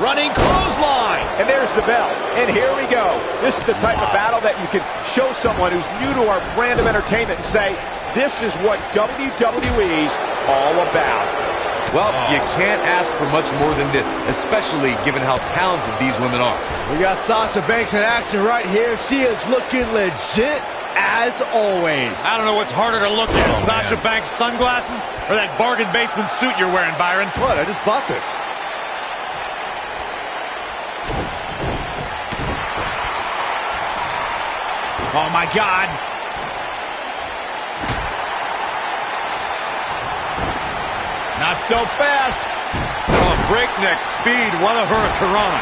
Running clothesline. And there's the bell. And here we go. This is the type of battle that you can show someone who's new to our brand of entertainment and say, this is what WWE's all about. Well, you can't ask for much more than this, especially given how talented these women are. We got Sasha Banks in action right here. She is looking legit as always. I don't know what's harder to look at, Sasha Banks' sunglasses or that bargain basement suit you're wearing, Byron. What? I just bought this. Oh, my God. Not so fast. Oh, breakneck speed. What a hurricanrana.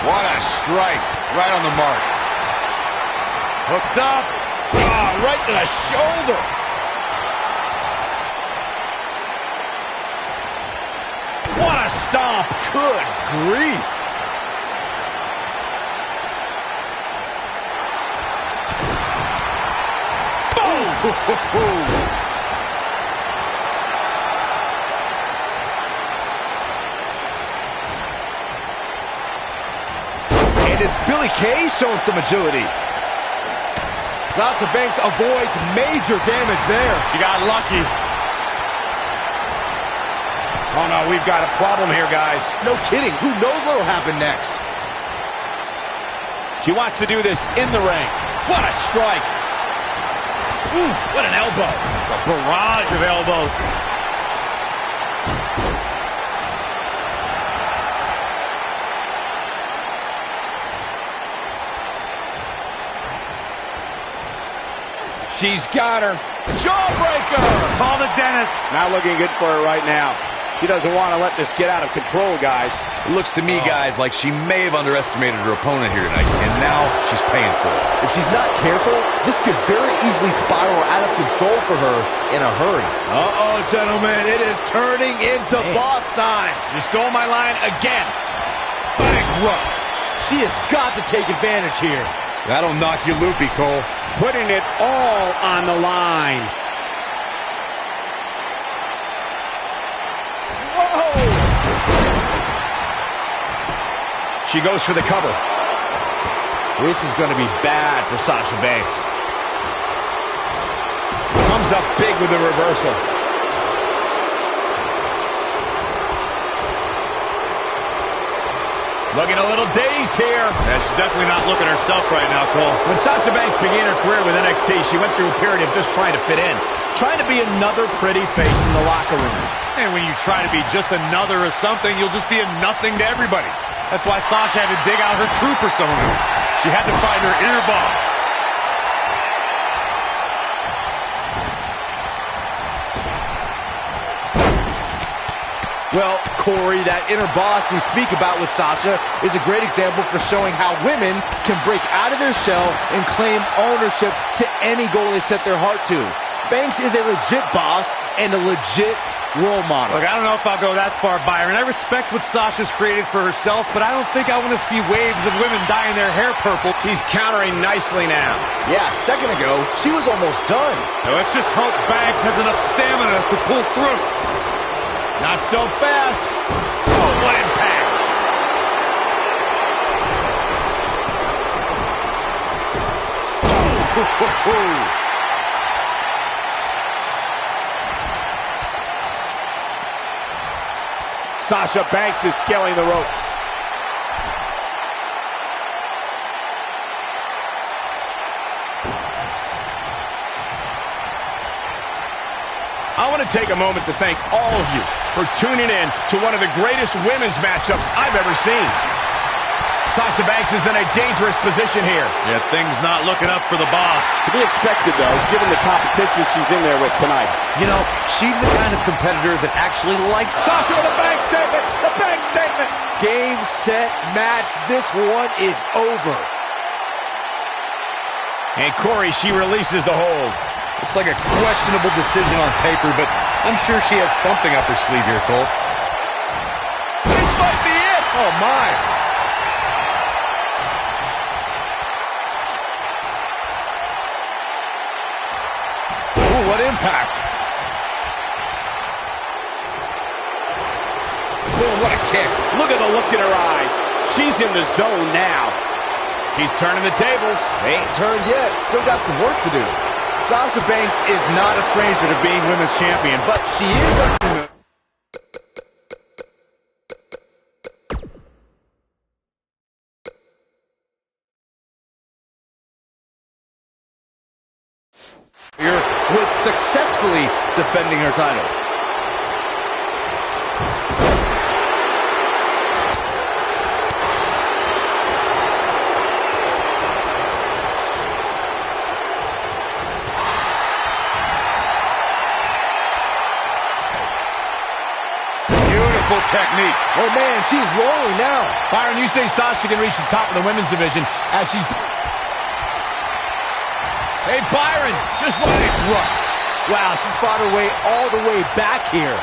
What a strike. Right on the mark. Hooked up. Oh, right to the shoulder. What a stomp. Good grief. Boom. And it's Billie Kay showing some agility. Sasha Banks avoids major damage there. She got lucky. Oh, no, we've got a problem here, guys. No kidding. Who knows what will happen next? She wants to do this in the ring. What a strike. Ooh, what an elbow. A barrage of elbows. She's got her. Jawbreaker! Call the dentist. Not looking good for her right now. She doesn't want to let this get out of control, guys. It looks to me, guys, like she may have underestimated her opponent here tonight, and now she's paying for it. If she's not careful, this could very easily spiral out of control for her in a hurry. Uh-oh, gentlemen, it is turning into boss time. You stole my line again. Bankrupt. She has got to take advantage here. That'll knock you loopy, Cole. Putting it all on the line. Whoa! She goes for the cover. This is going to be bad for Sasha Banks. Comes up big with a reversal. Looking a little dazed here. Yeah, she's definitely not looking herself right now, Cole. When Sasha Banks began her career with NXT, she went through a period of just trying to fit in. Trying to be another pretty face in the locker room. And when you try to be just another or something, you'll just be a nothing to everybody. That's why Sasha had to dig out her true persona. She had to find her inner boss. Well, Corey, that inner boss we speak about with Sasha is a great example for showing how women can break out of their shell and claim ownership to any goal they set their heart to. Banks is a legit boss and a legit role model. Look, I don't know if I'll go that far, Byron. I respect what Sasha's created for herself, but I don't think I want to see waves of women dyeing their hair purple. She's countering nicely now. Yeah, a second ago, she was almost done. Now let's just hope Banks has enough stamina to pull through. Not so fast. Oh, what impact. Sasha Banks is scaling the ropes. I want to take a moment to thank all of you for tuning in to one of the greatest women's matchups I've ever seen. Sasha Banks is in a dangerous position here. Yeah, things not looking up for the boss. To be expected, though, given the competition she's in there with tonight. You know, she's the kind of competitor that actually likes... Sasha with a bank statement! The bank statement! Game, set, match. This one is over. And Corey, she releases the hold. It's like a questionable decision on paper, but I'm sure she has something up her sleeve here, Cole. This might be it! Oh, my. Ooh, what impact. Boom, what a kick. Look at the look in her eyes. She's in the zone now. She's turning the tables. They ain't turned yet. Still got some work to do. Sasha Banks is not a stranger to being women's champion, but she is unfamiliar. With successfully defending her title. Beautiful technique. Oh man, she's rolling now. Byron, you say Sasha can reach the top of the women's division as she's... Hey, Byron, just let it run. Wow, she's fought her way all the way back here.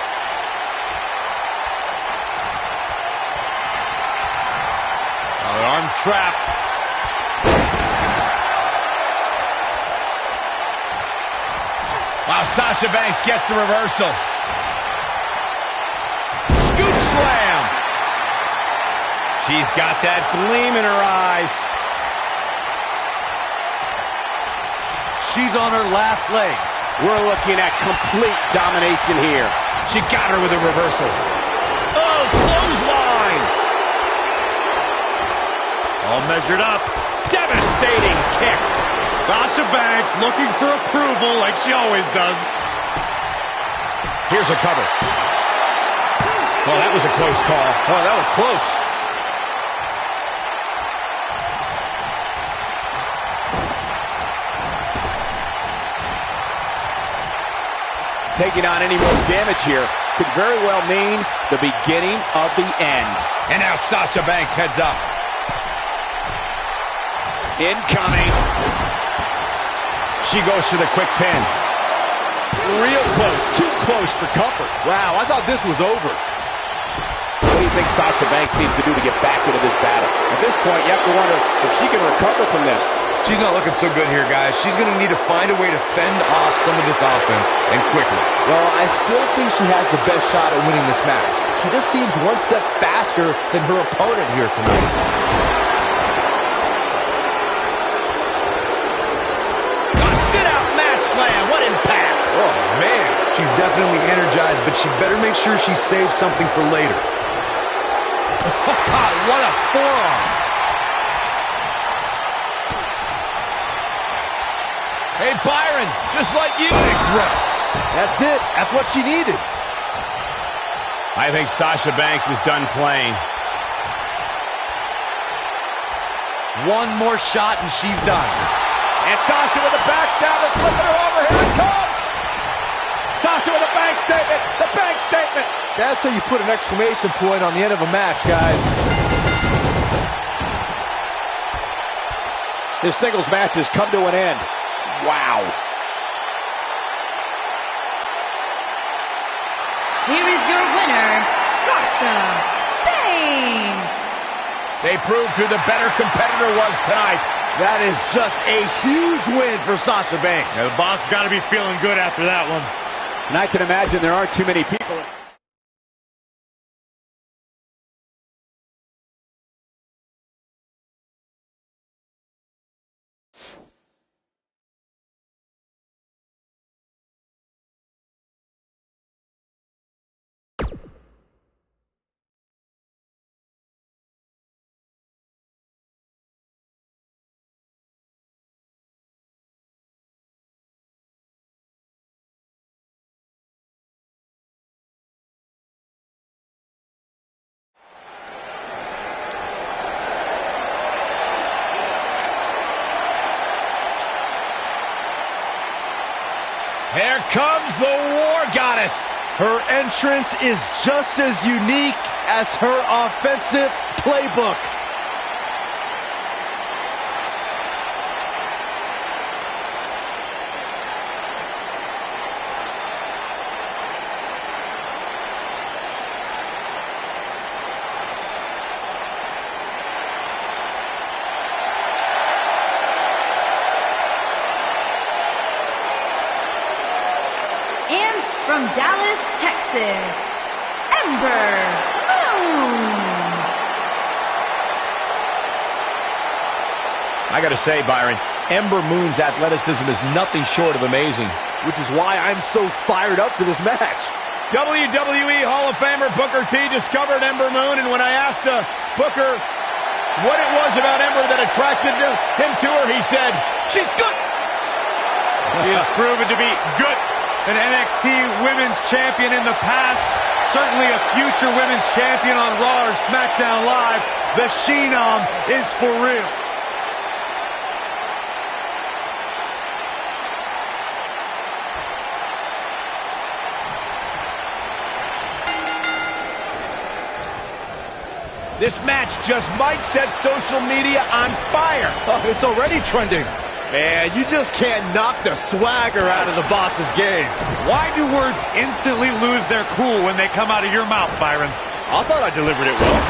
Oh, the arm's trapped. Wow, Sasha Banks gets the reversal. Scoop slam. She's got that gleam in her eyes. She's on her last legs. We're looking at complete domination here. She got her with a reversal. Oh, clothesline. All measured up. Devastating kick. Sasha Banks looking for approval like she always does. Here's a cover. Well, that was a close call. Oh, that was close. Taking on any more damage here could very well mean the beginning of the end. And now Sasha Banks heads up. Incoming. She goes for the quick pin. Real close. Too close for comfort. Wow, I thought this was over. What do you think Sasha Banks needs to do to get back into this battle? At this point, you have to wonder if she can recover from this. She's not looking so good here, guys. She's going to need to find a way to fend off some of this offense, and quickly. Well, I still think she has the best shot at winning this match. She just seems one step faster than her opponent here tonight. A sit-out match slam. What impact? Oh, man. She's definitely energized, but she better make sure she saves something for later. What a forearm. Hey, Byron, just like you. That's it. That's what she needed. I think Sasha Banks is done playing. One more shot and she's done. And Sasha with a backstabber, flipping her over. Here it comes. Sasha with a bank statement. The bank statement. That's how you put an exclamation point on the end of a match, guys. This singles match has come to an end. Wow. Here is your winner, Sasha Banks. They proved who the better competitor was tonight. That is just a huge win for Sasha Banks. Yeah, the boss has got to be feeling good after that one. And I can imagine there aren't too many people. Here comes the War Goddess. Her entrance is just as unique as her offensive playbook. And from Dallas, Texas, Ember Moon. I gotta say, Byron, Ember Moon's athleticism is nothing short of amazing. Which is why I'm so fired up for this match. WWE Hall of Famer Booker T discovered Ember Moon, and when I asked Booker what it was about Ember that attracted him to her, he said, "She's good." She has proven to be good. An NXT Women's Champion in the past. Certainly a future Women's Champion on Raw or SmackDown Live. The Phenom is for real. This match just might set social media on fire. Oh, it's already trending. Man, you just can't knock the swagger out of the boss's game. Why do words instantly lose their cool when they come out of your mouth, Byron? I thought I delivered it well.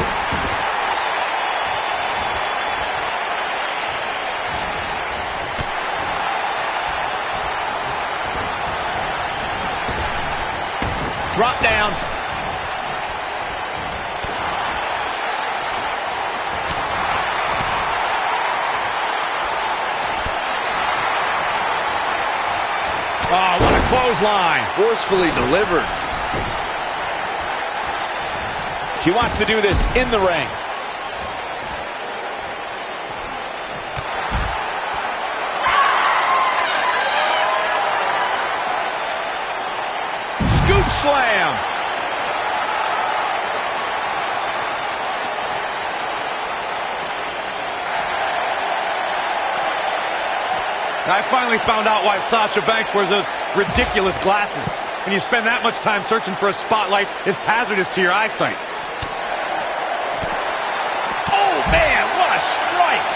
Drop down. Oh, what a clothesline. Forcefully delivered. She wants to do this in the ring. Scoop slam. I finally found out why Sasha Banks wears those ridiculous glasses. When you spend that much time searching for a spotlight, it's hazardous to your eyesight. Oh, man, what a strike.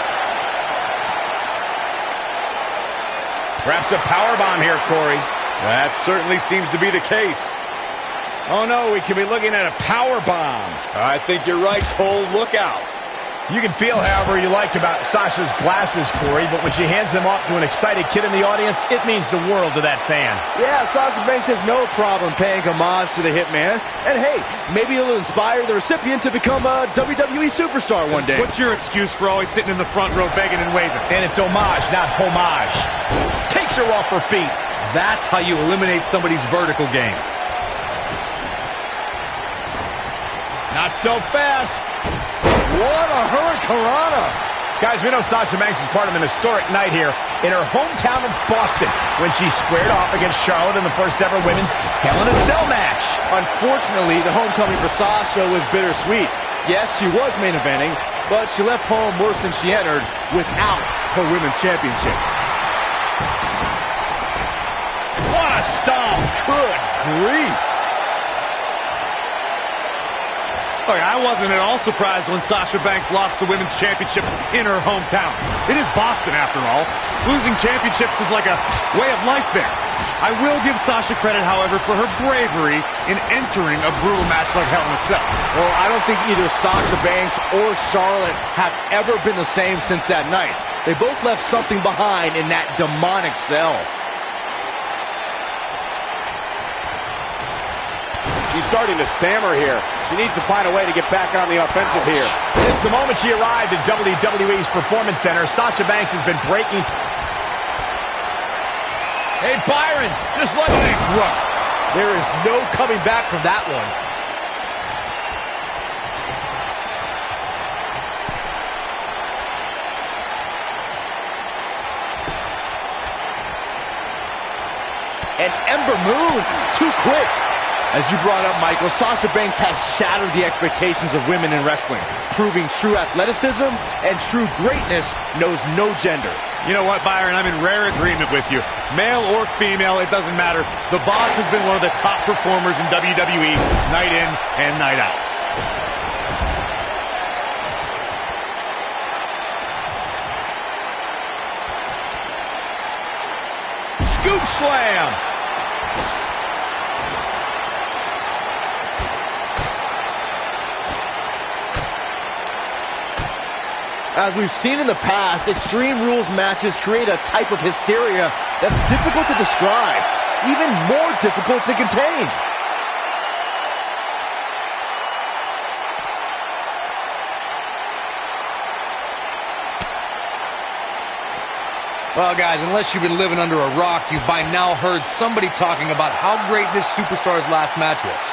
Perhaps a powerbomb here, Corey. That certainly seems to be the case. Oh, no, we could be looking at a powerbomb. I think you're right, Cole. Look out. You can feel however you like about Sasha's glasses, Corey, but when she hands them off to an excited kid in the audience, it means the world to that fan. Yeah, Sasha Banks has no problem paying homage to the Hitman. And hey, maybe it'll inspire the recipient to become a WWE superstar one day. What's your excuse for always sitting in the front row begging and waving? And it's homage, not homage. Takes her off her feet. That's how you eliminate somebody's vertical game. Not so fast. What a hurricanrana! Guys, we know Sasha Banks is part of an historic night here in her hometown of Boston when she squared off against Charlotte in the first ever women's Hell in a Cell match. Unfortunately, the homecoming for Sasha was bittersweet. Yes, she was main eventing, but she left home worse than she entered without her women's championship. What a stomp! Good grief! Look, I wasn't at all surprised when Sasha Banks lost the Women's Championship in her hometown. It is Boston, after all. Losing championships is like a way of life there. I will give Sasha credit, however, for her bravery in entering a brutal match like Hell in a Cell. Well, I don't think either Sasha Banks or Charlotte have ever been the same since that night. They both left something behind in that demonic cell. She's starting to stammer here. She needs to find a way to get back on the offensive here. Since the moment she arrived at WWE's Performance Center, Sasha Banks has been breaking. Hey, Byron, just let it grunt. There is no coming back from that one. And Ember Moon, too quick. As you brought up, Michael, Sasha Banks has shattered the expectations of women in wrestling, proving true athleticism and true greatness knows no gender. You know what, Byron? I'm in rare agreement with you. Male or female, it doesn't matter. The Boss has been one of the top performers in WWE, night in and night out. Scoop slam. As we've seen in the past, Extreme Rules matches create a type of hysteria that's difficult to describe, even more difficult to contain. Well, guys, unless you've been living under a rock, you've by now heard somebody talking about how great this superstar's last match was.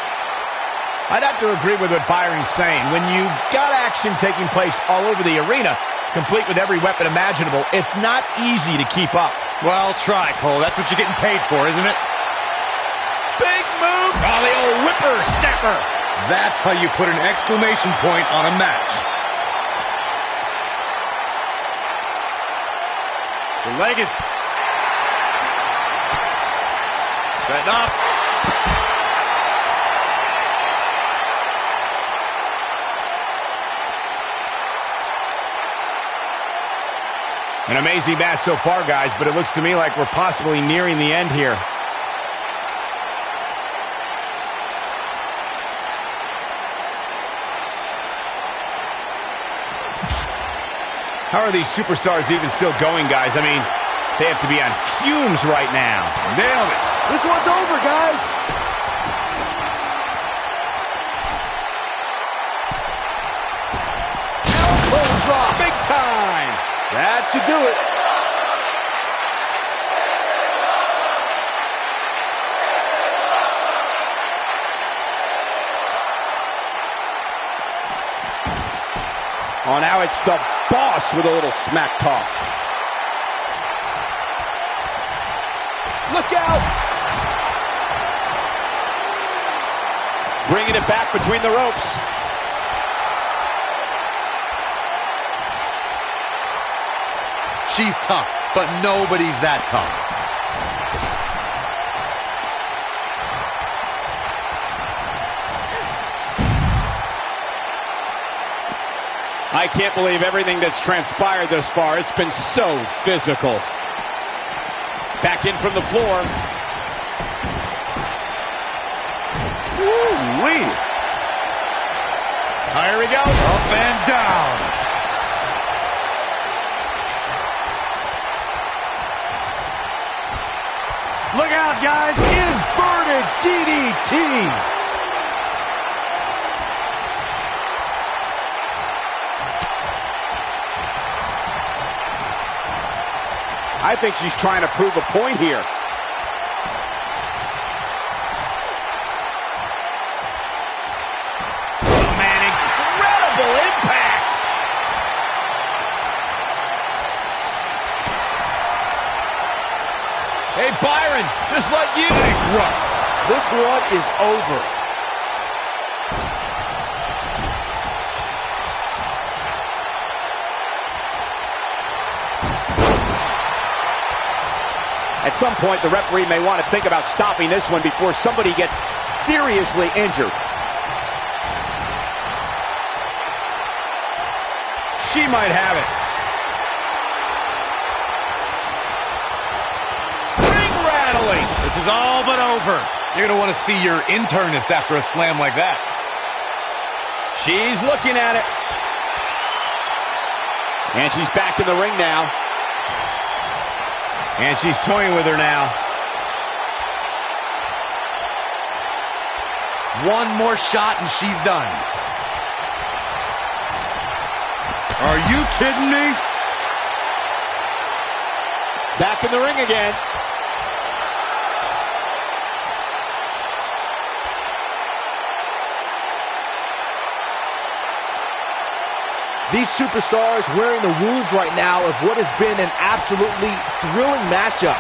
I'd have to agree with what Byron's saying. When you've got action taking place all over the arena, complete with every weapon imaginable, it's not easy to keep up. Well, try, Cole. That's what you're getting paid for, isn't it? Big move! Oh, the old whipper-snapper. That's how you put an exclamation point on a match. The leg is setting up. An amazing match so far, guys, but it looks to me like we're possibly nearing the end here. How are these superstars even still going, guys? I mean, they have to be on fumes right now. Nailed it. This one's over, guys. Elbow drop. Big time. That should do it. Oh, now it's the Boss with a little smack talk. Look out! Bringing it back between the ropes. She's tough, but nobody's that tough. I can't believe everything that's transpired thus far. It's been so physical. Back in from the floor. Woo-wee. Here we go. Up and down. Look out, guys. Inverted DDT. I think she's trying to prove a point here. Oh, man, incredible impact. Hey, Byron, just like you. Bankrupt. This one is over. At some point, the referee may want to think about stopping this one before somebody gets seriously injured. She might have it. Ring rattling. This is all but over. You're going to want to see your internist after a slam like that. She's looking at it. And she's back in the ring now. And she's toying with her now. One more shot and she's done. Are you kidding me? Back in the ring again. These superstars wearing the wounds right now of what has been an absolutely thrilling matchup.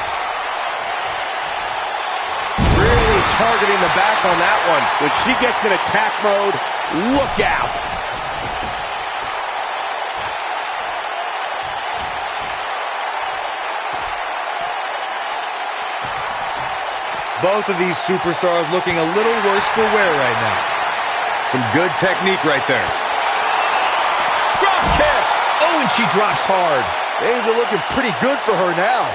Really targeting the back on that one. When she gets in attack mode, look out. Both of these superstars looking a little worse for wear right now. Some good technique right there. Drop kick. Oh, and she drops hard. Things are looking pretty good for her now.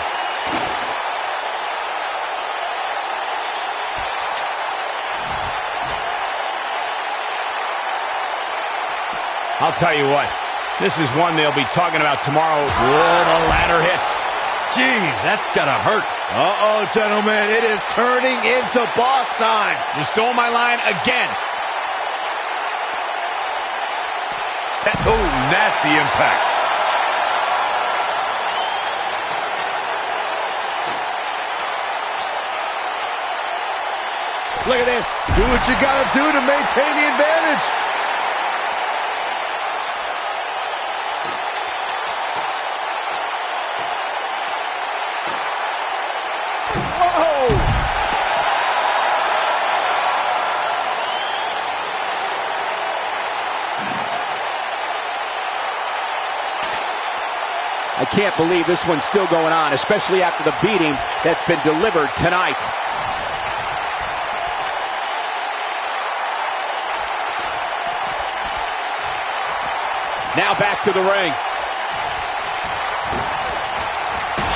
I'll tell you what, this is one they'll be talking about tomorrow. Whoa, the ladder hits. Jeez, that's gonna hurt. Uh-oh, gentlemen, it is turning into boss time. You stole my line again. Oh, nasty impact. Look at this. Do what you gotta do to maintain the advantage. Whoa! I can't believe this one's still going on, especially after the beating that's been delivered tonight. Now back to the ring.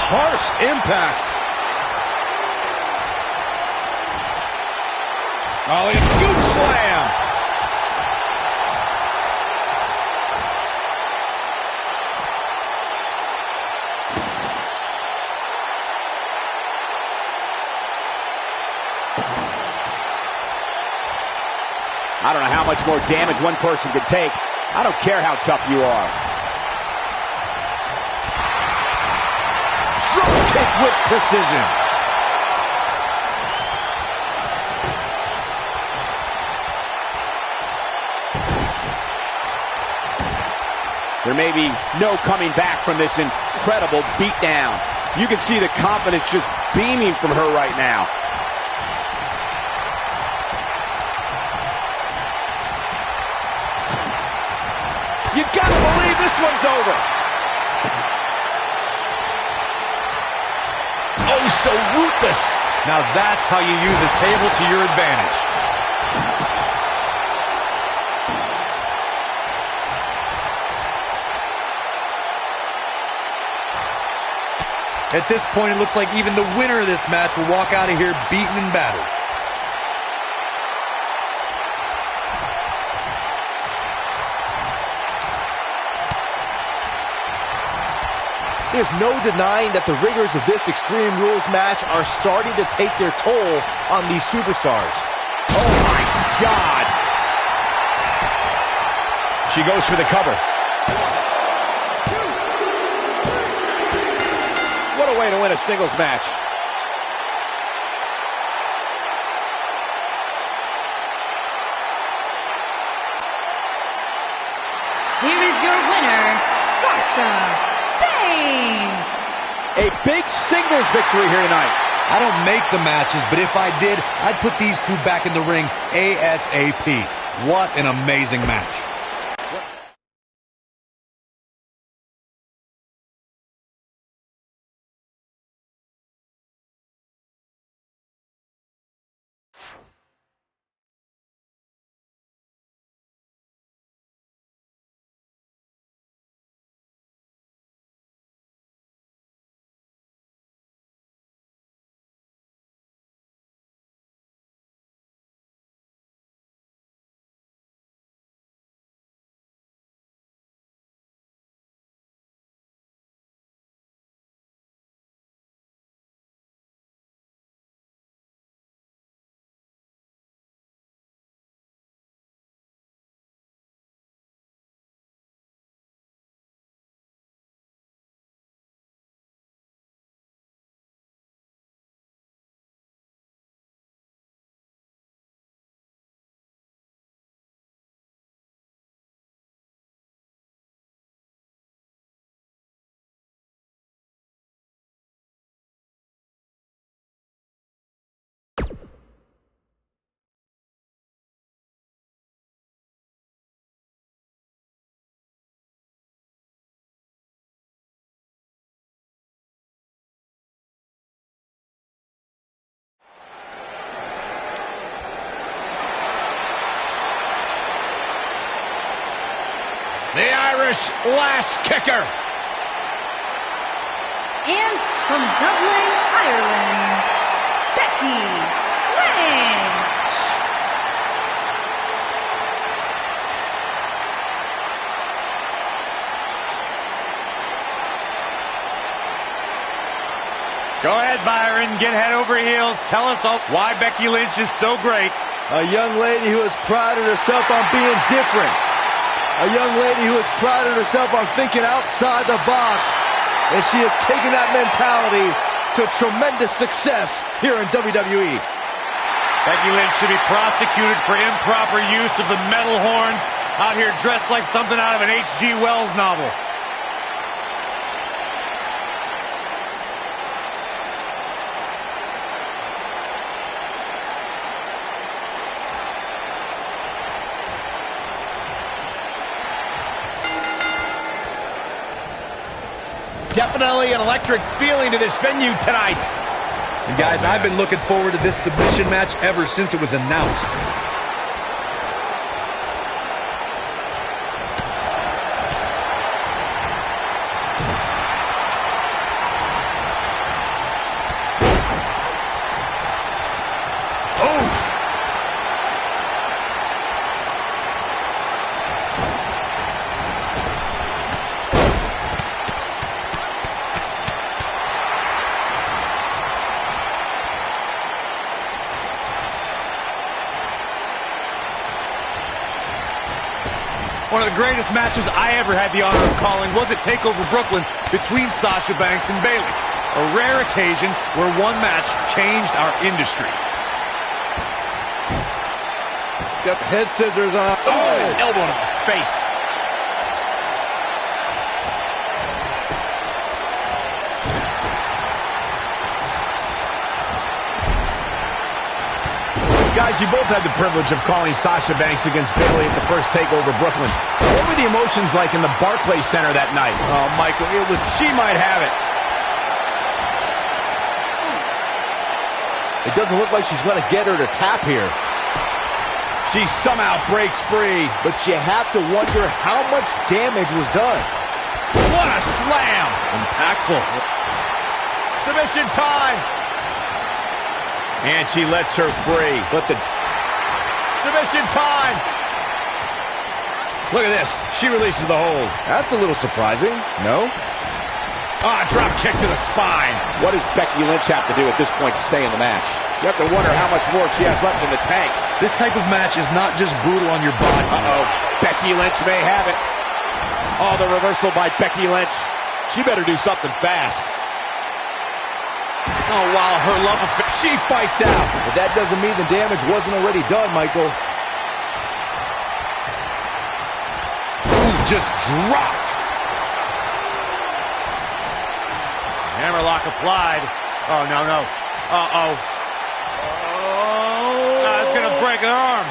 Harsh impact. Oh, a scoop slam. I don't know how much more damage one person can take. I don't care how tough you are. Drop kick with precision. There may be no coming back from this incredible beatdown. You can see the confidence just beaming from her right now. You gotta believe this one's over. Oh, so ruthless. Now that's how you use a table to your advantage. At this point, it looks like even the winner of this match will walk out of here beaten and battered. There's no denying that the rigors of this Extreme Rules match are starting to take their toll on these superstars. Oh my God! She goes for the cover. What a way to win a singles match. Here is your winner, Sasha Banks. A big singles victory here tonight. I don't make the matches, but if I did, I'd put these two back in the ring ASAP. What an amazing match. The Irish last kicker. And from Dublin, Ireland, Becky Lynch. Go ahead, Byron. Get head over heels. Tell us all why Becky Lynch is so great. A young lady who has prided herself on being different. A young lady who has prided herself on thinking outside the box. And she has taken that mentality to tremendous success here in WWE. Becky Lynch should be prosecuted for improper use of the metal horns, out here dressed like something out of an H.G. Wells novel. Definitely an electric feeling to this venue tonight. And guys, I've been looking forward to this submission match ever since it was announced. One of the greatest matches I ever had the honor of calling was at TakeOver Brooklyn between Sasha Banks and Bayley. A rare occasion where one match changed our industry. Got the head scissors on. Oh, elbow to the face. Guys, you both had the privilege of calling Sasha Banks against Bayley at the first TakeOver Brooklyn. What were the emotions like in the Barclays Center that night? Oh, Michael, She might have it. it doesn't look like she's going to get her to tap here. She somehow breaks free. But you have to wonder how much damage was done. What a slam! Impactful. Submission time! And she lets her free. But the submission time! Look at this. She releases the hold. that's a little surprising, no? Drop kick to the spine. What does Becky Lynch have to do at this point to stay in the match? You have to wonder how much more she has left in the tank. This type of match is not just brutal on your body. Uh-oh. Becky Lynch may have it. Oh, the reversal by Becky Lynch. She better do something fast. Oh, wow, her love affair. She fights out. But that doesn't mean the damage wasn't already done, Michael. Ooh, just dropped. Hammerlock applied. Oh, no. Uh-oh. It's going to break her arm.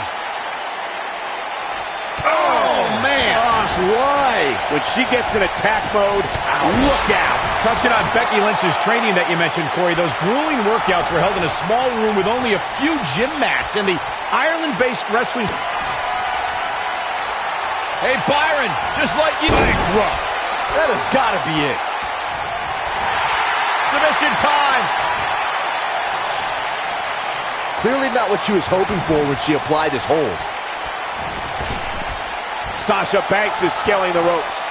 Oh, man. Why? When she gets in attack mode, Look out. Touching on Becky Lynch's training that you mentioned, Corey, those grueling workouts were held in a small room with only a few gym mats in the Ireland-based wrestling. Hey, Byron, just like you. bankrupt. That has got to be it. Submission time. Clearly not what she was hoping for when she applied this hold. Sasha Banks is scaling the ropes.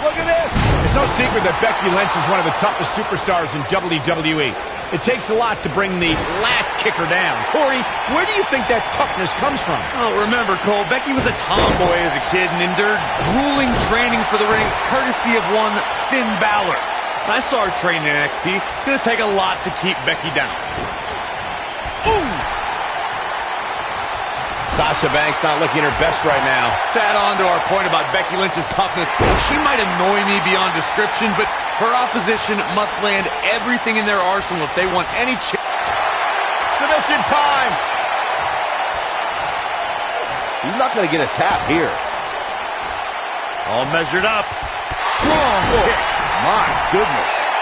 Look at this. It's no secret that Becky Lynch is one of the toughest superstars in WWE. It takes a lot to bring the last kicker down. Corey, where do you think that toughness comes from? Oh, remember, Cole, Becky was a tomboy as a kid and endured grueling training for the ring courtesy of one Finn Balor. I saw her train in NXT. It's going to take a lot to keep Becky down. Ooh! Sasha Banks not looking her best right now. To add on to our point about Becky Lynch's toughness, she might annoy me beyond description, but her opposition must land everything in their arsenal if they want any chance. Submission time! He's not going to get a tap here. All measured up. Strong kick. My goodness.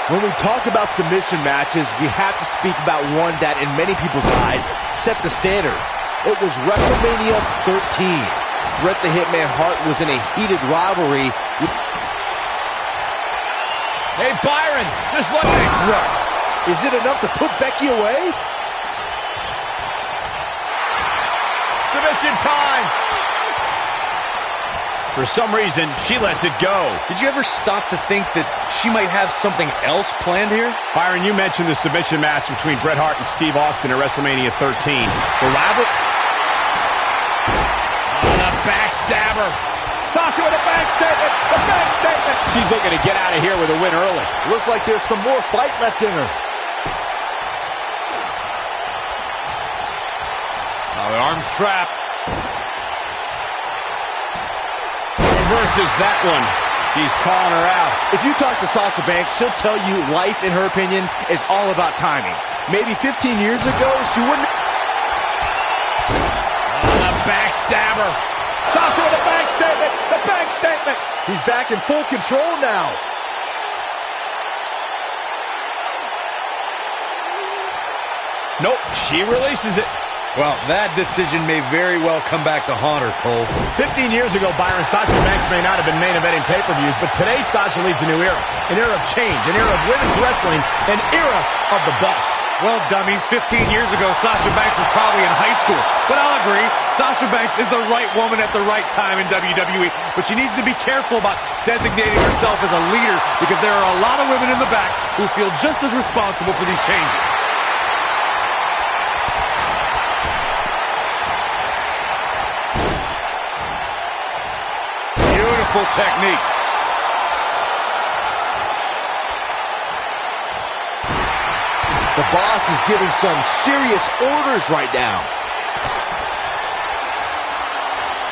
When we talk about submission matches, we have to speak about one that, in many people's eyes, set the standard. It was WrestleMania 13. Bret the Hitman Hart was in a heated rivalry with... Hey, Byron, just let me bankrupt. Is it enough to put Becky away? Submission time! For some reason, she lets it go. Did you ever stop to think that she might have something else planned here? Byron, you mentioned the submission match between Bret Hart and Steve Austin at WrestleMania 13. The rival... On the back backstabber. Sasha with a back statement. The back statement. She's looking to get out of here with a win early. Looks like there's some more fight left in her. Oh, the arm's trapped. Reverses that one. She's calling her out. If you talk to Sasha Banks, she'll tell you life, in her opinion, is all about timing. Maybe 15 years ago, she wouldn't... The backstabber. Sasha with a back statement. The back statement. She's back in full control now. Nope, she releases it. Well, that decision may very well come back to haunt her, Cole. 15 years ago, Byron, Sasha Banks may not have been main eventing pay-per-views, but today Sasha leads a new era. An era of change, an era of women's wrestling, an era of the boss. Well, dummies, 15 years ago, Sasha Banks was probably in high school. But I'll agree, Sasha Banks is the right woman at the right time in WWE. But she needs to be careful about designating herself as a leader, because there are a lot of women in the back who feel just as responsible for these changes. Beautiful technique. The boss is giving some serious orders right now.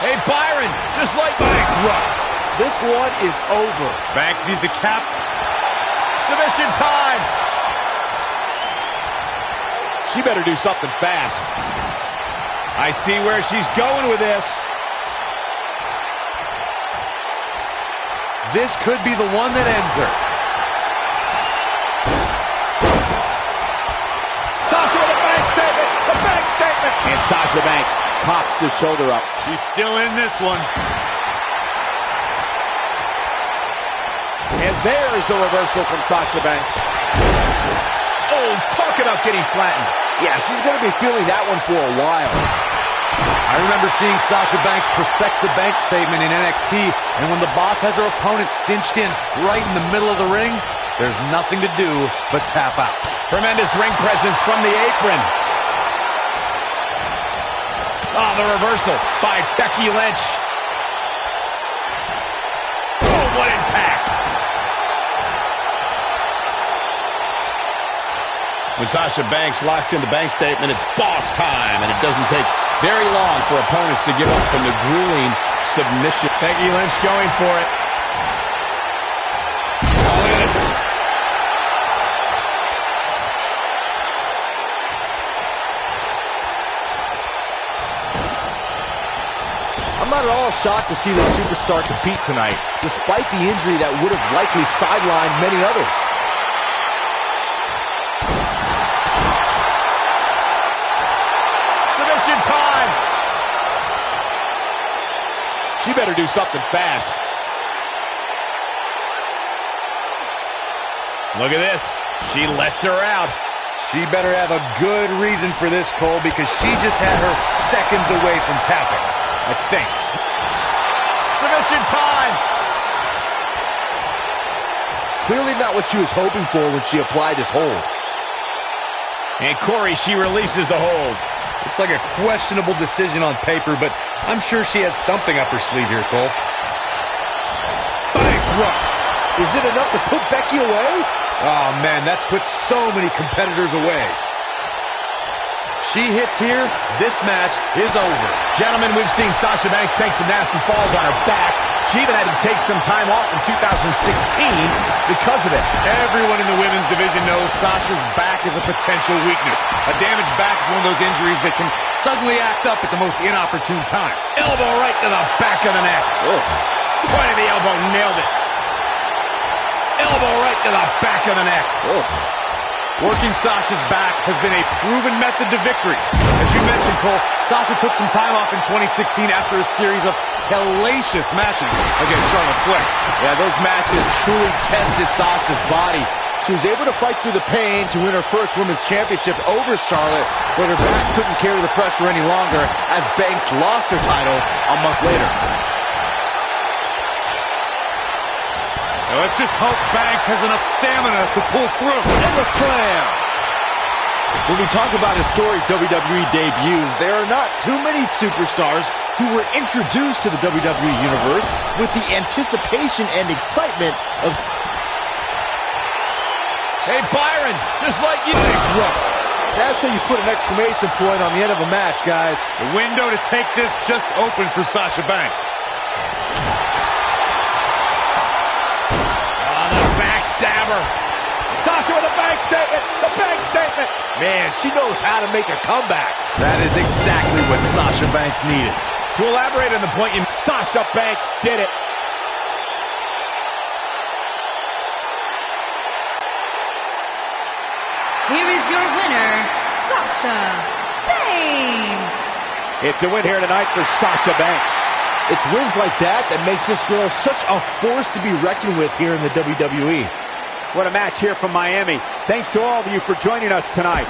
Hey, Byron, just like bankrupt. This one is over. Banks needs a cap. Submission time. She better do something fast. I see where she's going with this. This could be the one that ends her. Sasha with a back statement. The back statement. And Sasha Banks pops the shoulder up. She's still in this one. And there's the reversal from Sasha Banks. Oh, talk about getting flattened. Yeah, she's going to be feeling that one for a while. I remember seeing Sasha Banks perfect the bank statement in NXT, and when the boss has her opponent cinched in right in the middle of the ring, there's nothing to do but tap out. Tremendous ring presence from the apron. Oh, the reversal by Becky Lynch. Oh, what impact. When Sasha Banks locks in the bank statement, it's boss time, and it doesn't take very long for opponents to give up from the grueling submission. Becky Lynch going for it. Oh, look at it. I'm not at all shocked to see the superstar compete tonight, despite the injury that would have likely sidelined many others. Submission time. She better do something fast. Look at this. She lets her out. She better have a good reason for this, Cole, because she just had her seconds away from tapping, I think. Submission time. Clearly not what she was hoping for when she applied this hold. And Corey, she releases the hold. Looks like a questionable decision on paper, but I'm sure she has something up her sleeve here, Cole. Bankrupt. Is it enough to put Becky away? Oh, man, that's put so many competitors away. She hits here, this match is over. Gentlemen, we've seen Sasha Banks take some nasty falls on her back. She even had to take some time off in 2016 because of it. Everyone in the women's division knows Sasha's back is a potential weakness. A damaged back is one of those injuries that can suddenly act up at the most inopportune time. Elbow right to the back of the neck. Ugh. Point of the elbow, nailed it. Elbow right to the back of the neck. Ugh. Working Sasha's back has been a proven method to victory. As you mentioned, Cole, Sasha took some time off in 2016 after a series of hellacious matches against Charlotte Flair. Yeah, those matches truly tested Sasha's body. She was able to fight through the pain to win her first women's championship over Charlotte, but her back couldn't carry the pressure any longer as Banks lost her title a month later. Now let's just hope Banks has enough stamina to pull through. And the slam! When we talk about historic WWE debuts, there are not too many superstars who were introduced to the WWE Universe with the anticipation and excitement of... Hey, Byron, just like you think. That's how you put an exclamation point on the end of a match, guys. The window to take this just opened for Sasha Banks. Oh, the backstabber. Sasha with a bank statement. The bank statement. Man, she knows how to make a comeback. That is exactly what Sasha Banks needed. To elaborate on the point, Sasha Banks did it. Here is your winner, Sasha Banks. It's a win here tonight for Sasha Banks. It's wins like that that makes this girl such a force to be reckoned with here in the WWE. What a match here from Miami. Thanks to all of you for joining us tonight.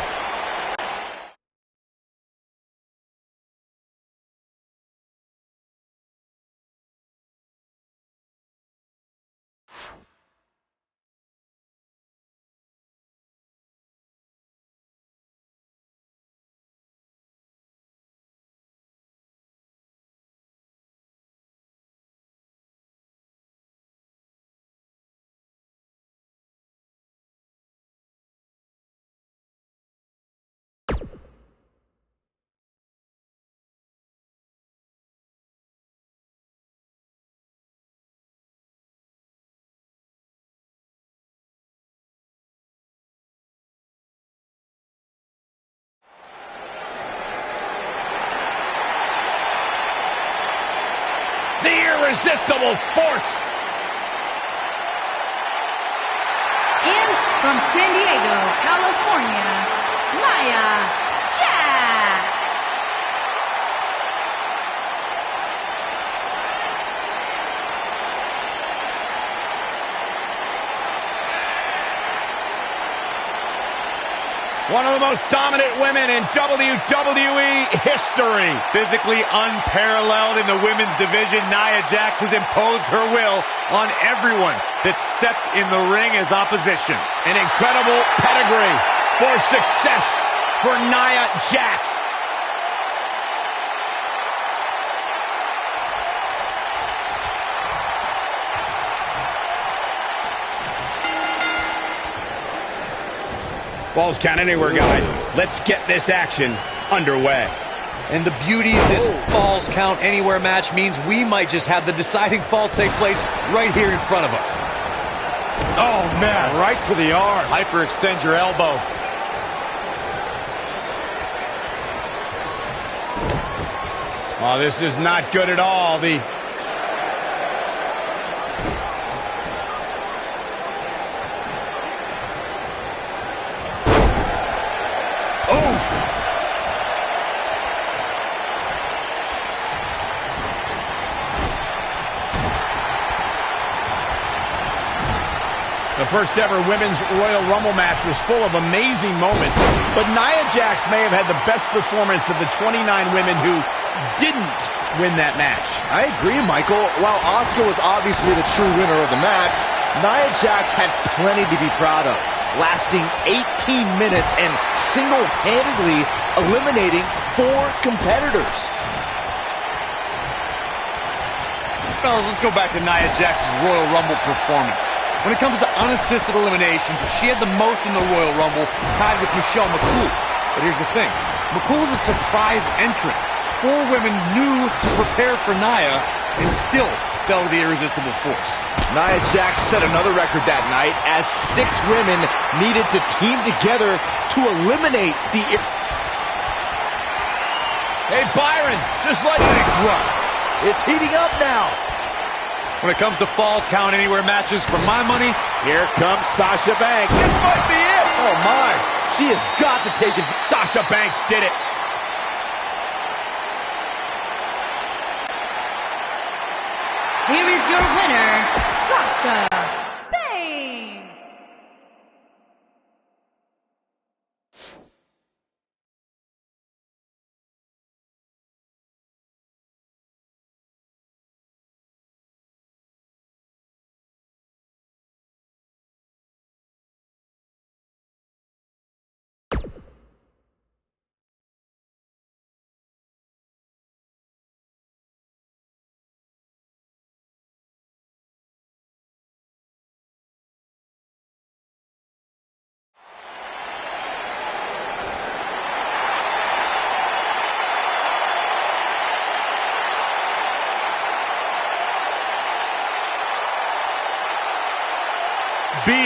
The irresistible force. And from San Diego, California, Nia Jax. One of the most dominant women in WWE history. Physically unparalleled in the women's division, Nia Jax has imposed her will on everyone that stepped in the ring as opposition. An incredible pedigree for success for Nia Jax. Falls count anywhere, guys. Let's get this action underway. And the beauty of this Falls Count Anywhere match means we might just have the deciding fall take place right here in front of us. Oh, man, right to the arm. Hyperextend your elbow. Oh, this is not good at all. The first ever Women's Royal Rumble match was full of amazing moments, but Nia Jax may have had the best performance of the 29 women who didn't win that match. I agree, Michael. While Asuka was obviously the true winner of the match, Nia Jax had plenty to be proud of, lasting 18 minutes and single-handedly eliminating 4 competitors. Fellas, let's go back to Nia Jax's Royal Rumble performance. When it comes to unassisted eliminations, she had the most in the Royal Rumble, tied with Michelle McCool. But here's the thing. McCool's a surprise entrant. 4 women knew to prepare for Nia and still fell to the irresistible force. Nia Jax set another record that night as 6 women needed to team together to eliminate the... Hey, Byron, just like a grunt. It's heating up now. When it comes to Falls Count Anywhere matches, for my money, Here comes Sasha Banks. This might be it. Oh, my. She has got to take it. Sasha Banks did it. Here is your winner, Sasha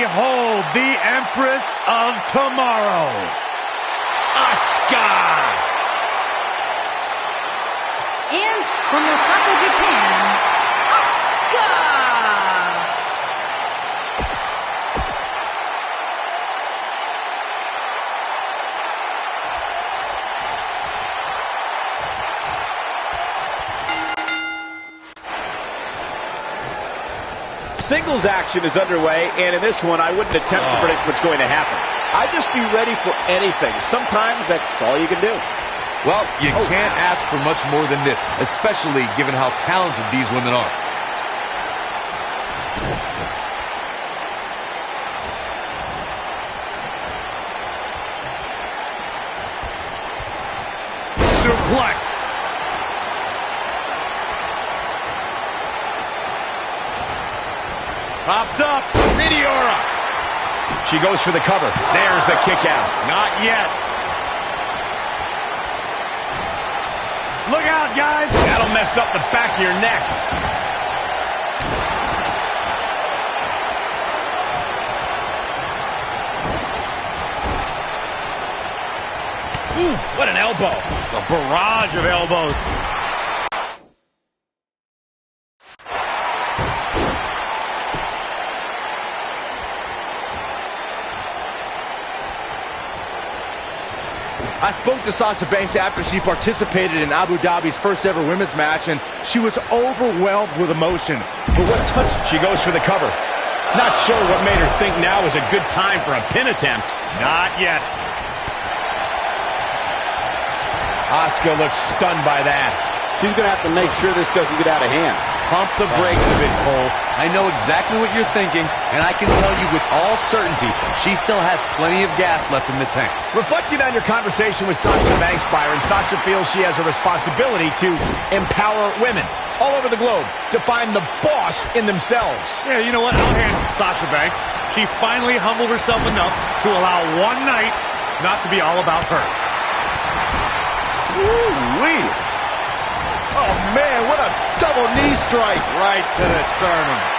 behold the Empress of Tomorrow, Asuka. And from Osaka, Japan, Asuka. Singles action is underway, and in this one, I wouldn't attempt to predict what's going to happen. I'd just be ready for anything. Sometimes that's all you can do. Well, you can't ask for much more than this, especially given how talented these women are. Suplex. Popped up. Meteora. She goes for the cover. There's the kick out. Not yet. Look out, guys. That'll mess up the back of your neck. Ooh, what an elbow. A barrage of elbows. I spoke to Sasha Banks after she participated in Abu Dhabi's first ever women's match, and she was overwhelmed with emotion. But what touched... She goes for the cover. Not sure what made her think now was a good time for a pin attempt. Not yet. Asuka looks stunned by that. She's going to have to make sure this doesn't get out of hand. Pump the brakes a bit, Cole. I know exactly what you're thinking, and I can tell you with all certainty, she still has plenty of gas left in the tank. Reflecting on your conversation with Sasha Banks, Byron, Sasha feels she has a responsibility to empower women all over the globe to find the boss in themselves. Yeah, you know what? I'll hand Sasha Banks. She finally humbled herself enough to allow one night not to be all about her. Ooh-wee. Oh, man, what a double knee strike. Right to the sternum.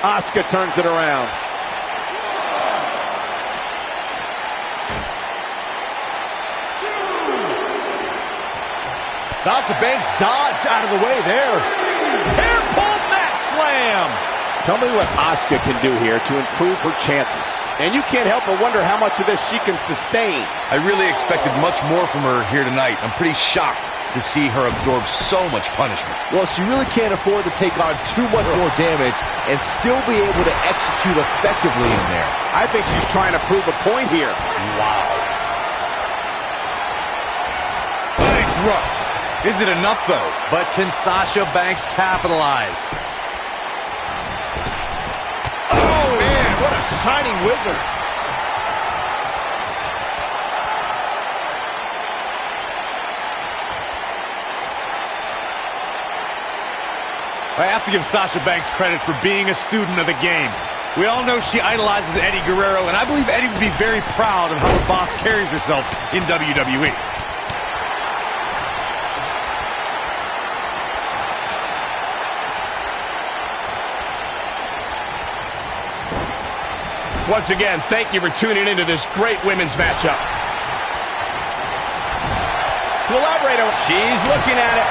Asuka turns it around. Sasha Banks dodged out of the way there. Hair pull mat slam. Tell me what Asuka can do here to improve her chances. And you can't help but wonder how much of this she can sustain. I really expected much more from her here tonight. I'm pretty shocked to see her absorb so much punishment. Well, she really can't afford to take on too much more damage and still be able to execute effectively in there. I think she's trying to prove a point here. Wow. Bankrupt. Is it enough, though? But can Sasha Banks capitalize? Oh, man, what a shining wizard. I have to give Sasha Banks credit for being a student of the game. We all know she idolizes Eddie Guerrero, and I believe Eddie would be very proud of how the boss carries herself in WWE. Once again, thank you for tuning into this great women's matchup. To elaborate on, she's looking at it.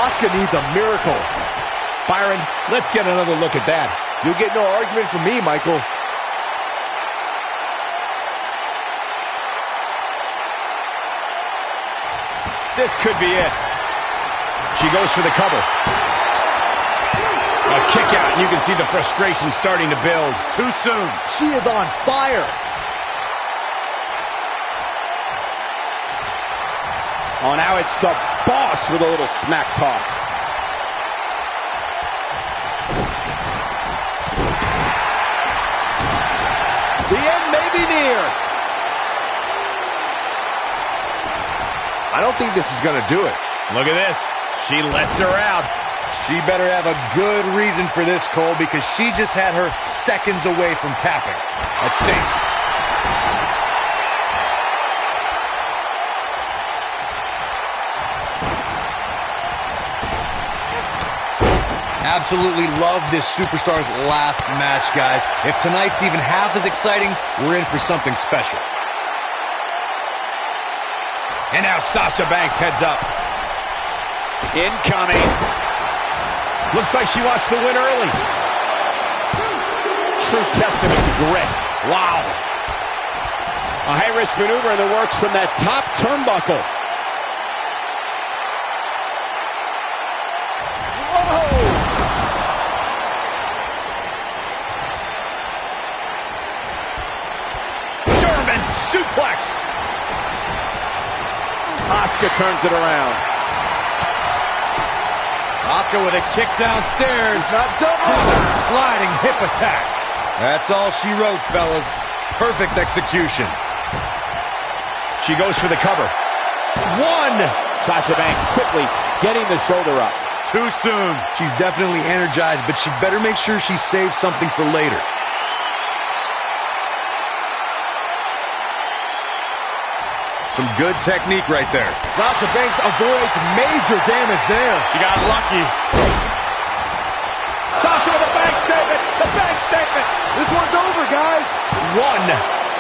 Asuka needs a miracle. Byron, let's get another look at that. You'll get no argument from me, Michael. This could be it. She goes for the cover. A kick out, and you can see the frustration starting to build. Too soon. She is on fire. Oh, now it's the boss with a little smack talk. The end may be near. I don't think this is going to do it. Look at this. She lets her out. She better have a good reason for this, Cole, because she just had her seconds away from tapping, I think. Absolutely love this superstar's last match, guys. If tonight's even half as exciting, we're in for something special. And now Sasha Banks heads up. Incoming. Looks like she wants to win early. True testament to grit. Wow. A high-risk maneuver in the works from that top turnbuckle. Whoa! German suplex. Asuka turns it around. Asuka with a kick downstairs. Not done. Sliding hip attack. That's all she wrote, fellas. Perfect execution. She goes for the cover. One. Sasha Banks quickly getting the shoulder up. Too soon. She's definitely energized, but she better make sure she saves something for later. Some good technique right there. Sasha Banks avoids major damage there. She got lucky. Sasha with a bank statement. The bank statement. This one's over, guys. One.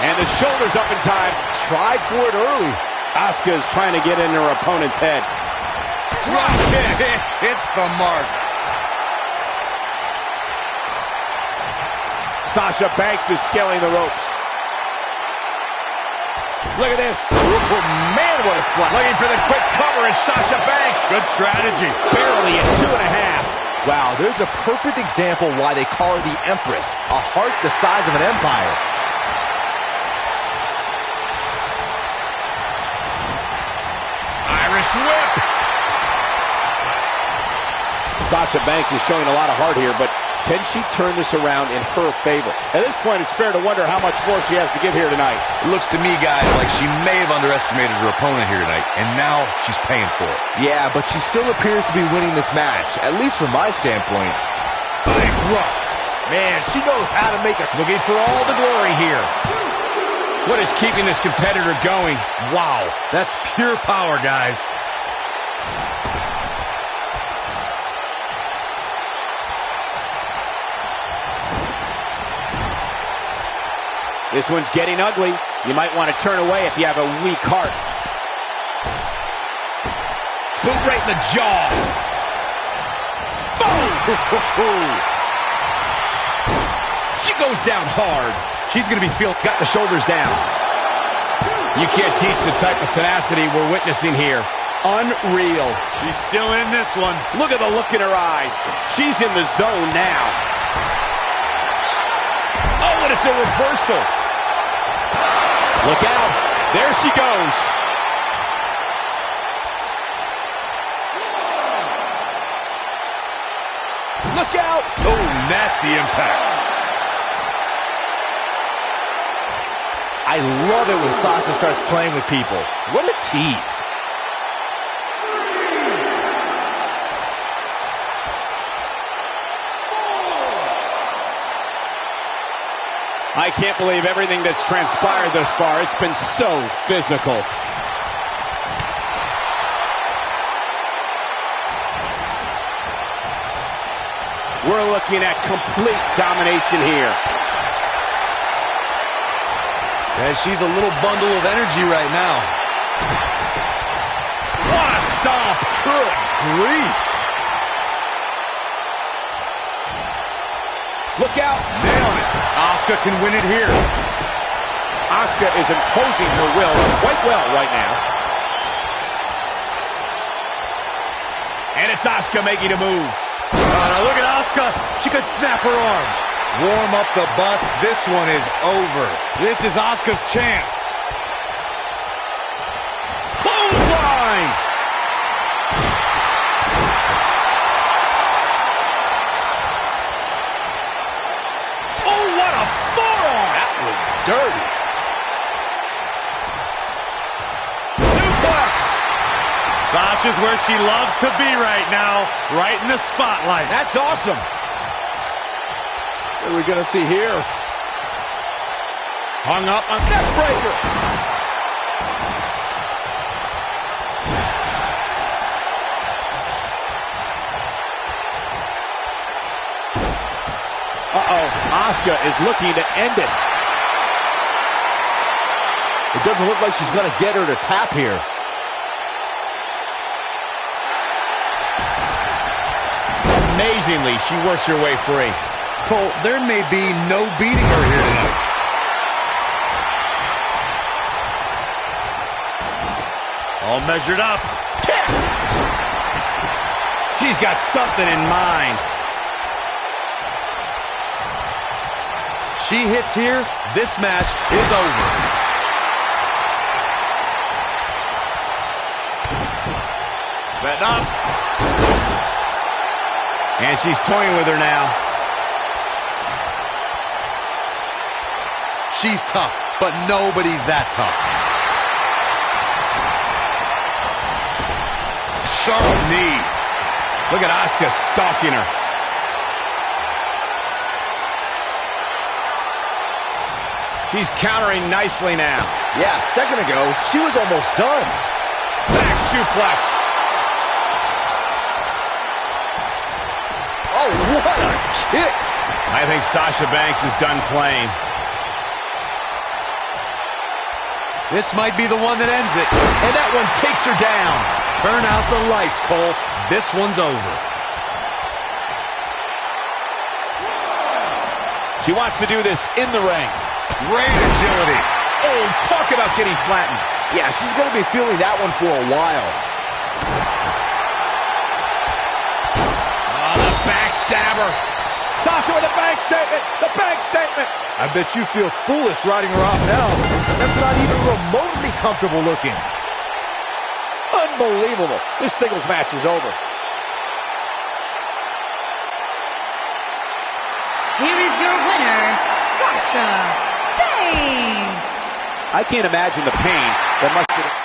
And the shoulder's up in time. Tried for it early. Asuka's trying to get in her opponent's head. Drop kick. Hits the mark. Sasha Banks is scaling the ropes. Look at this. Oh, man, what a splat. Looking for the quick cover is Sasha Banks. Good strategy. Barely at 2.5. Wow, there's a perfect example why they call her the Empress. A heart the size of an empire. Irish whip. Sasha Banks is showing a lot of heart here, but can she turn this around in her favor? At this point, it's fair to wonder how much more she has to give here tonight. It looks to me, guys, like she may have underestimated her opponent here tonight, and now she's paying for it. Yeah, but she still appears to be winning this match, at least from my standpoint. Bankrupt. Man, she knows how to make it. Looking for all the glory here. What is keeping this competitor going? Wow, that's pure power, guys. This one's getting ugly. You might want to turn away if you have a weak heart. Boot right in the jaw. Boom! She goes down hard. She's going to be got the shoulders down. You can't teach the type of tenacity we're witnessing here. Unreal. She's still in this one. Look at the look in her eyes. She's in the zone now. Oh, and it's a reversal. Look out. There she goes. Look out. Oh, nasty impact. I love it when Sasha starts playing with people. What a tease. I can't believe everything that's transpired thus far. It's been so physical. We're looking at complete domination here. Yeah, she's a little bundle of energy right now. What a stomp. Good grief. Look out. Nailing it. Asuka can win it here. Asuka is imposing her will quite well right now. And it's Asuka making a move. Now look at Asuka. She could snap her arm. Warm up the bus. This one is over. This is Asuka's chance. Clothesline. is where she loves to be right now, right in the spotlight. That's awesome. What are we going to see here? Hung up on Neck breaker. Asuka is looking to end it. It doesn't look like she's going to get her to tap here. amazingly. She works her way free. Cole, there may be no beating her here tonight. All measured up. She's got something in mind. She hits here, this match is over. Setting up. And she's toying with her now. She's tough, but nobody's that tough. Sharp knee. Look at Asuka stalking her. She's countering nicely now. Yeah, a second ago, she was almost done. Back suplex. Oh, what a kick. I think Sasha Banks is done playing. This might be the one that ends it. And that one takes her down. Turn out the lights, Cole. This one's over. She wants to do this in the ring. Great agility. Oh, talk about getting flattened. Yeah, she's going to be feeling that one for a while. Oh, the backstabber. Sasha with a bank statement. The bank statement. I bet you feel foolish riding her off now. That's not even remotely comfortable looking. Unbelievable. This singles match is over. Here is your winner, Sasha Banks. I can't imagine the pain that must have...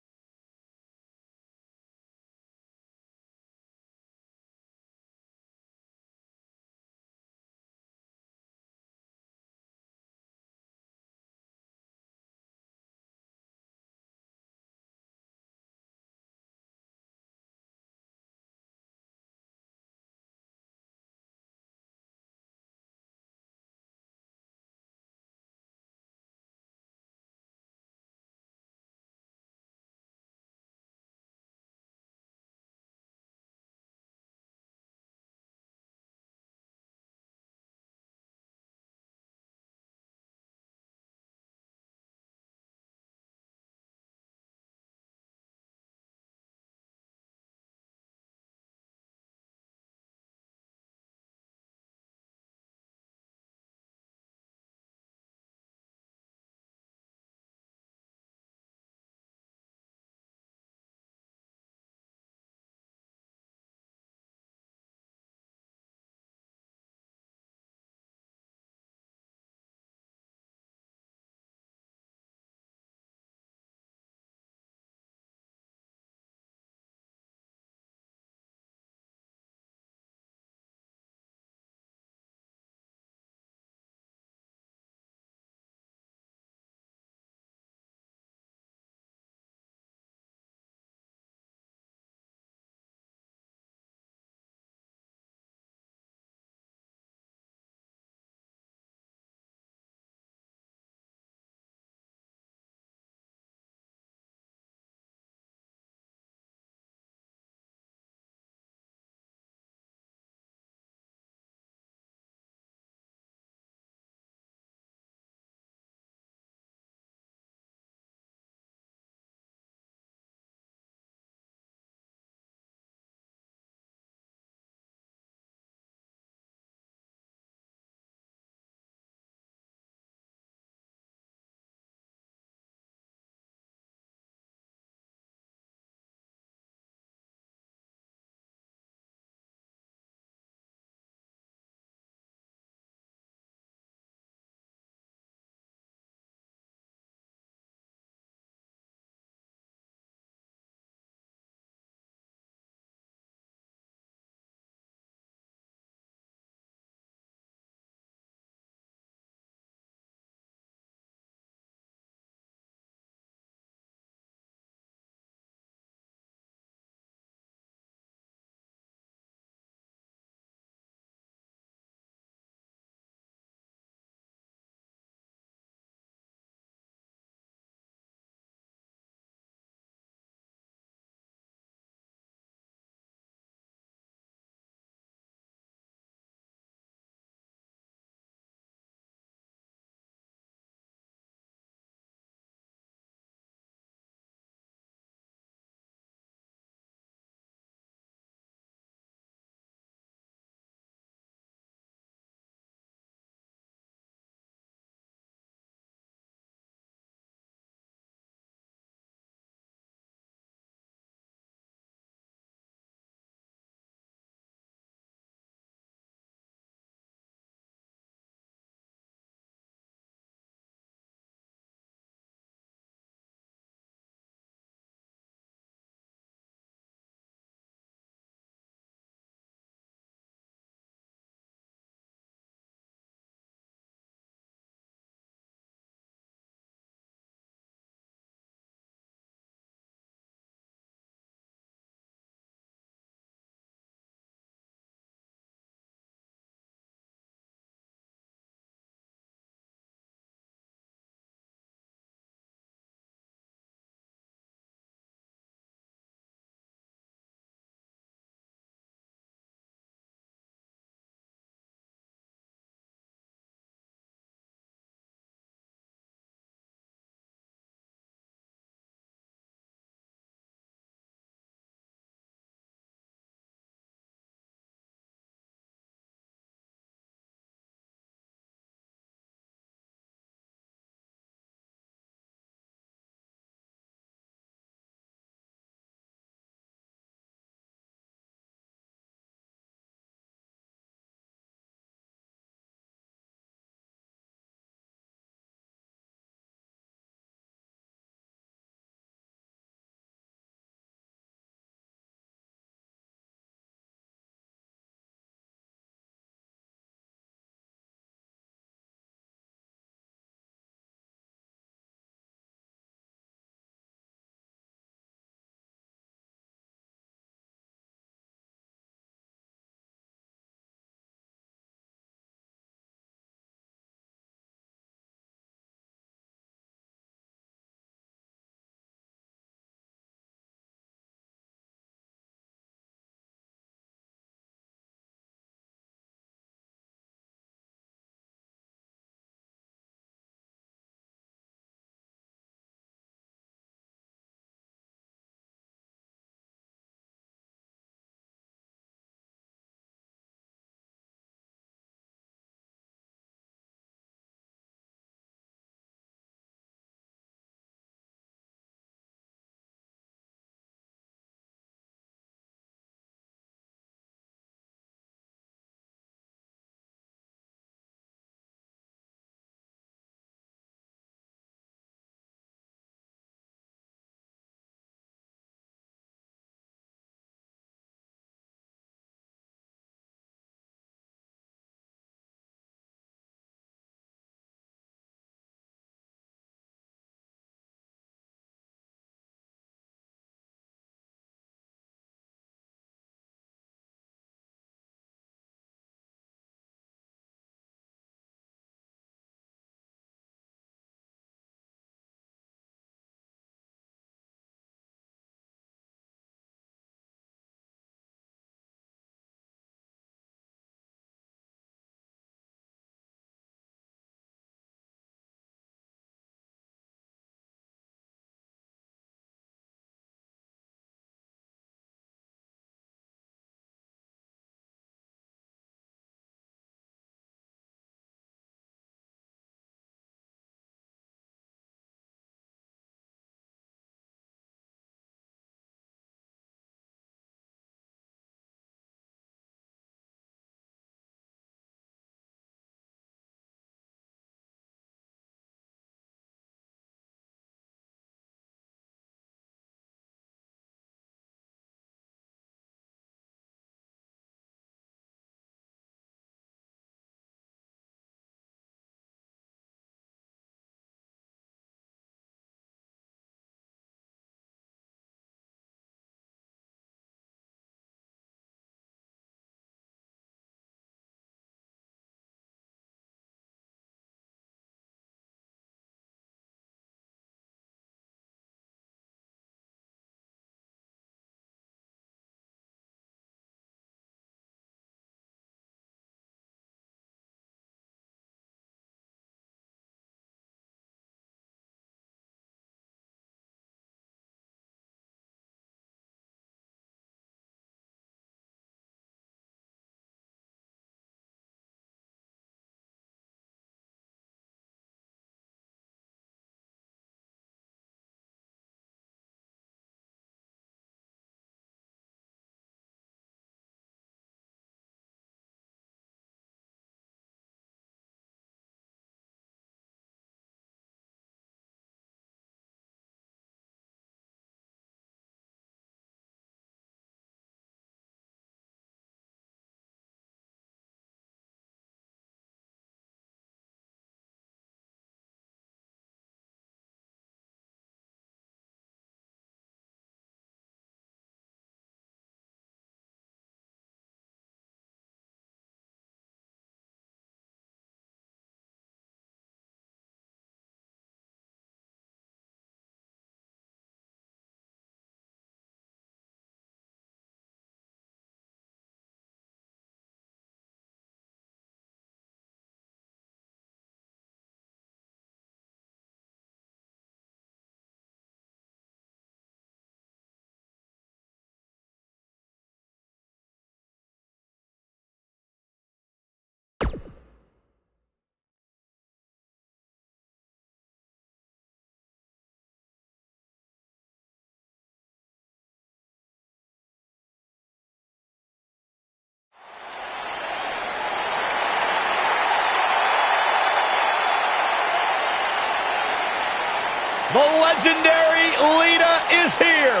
The legendary Lita is here.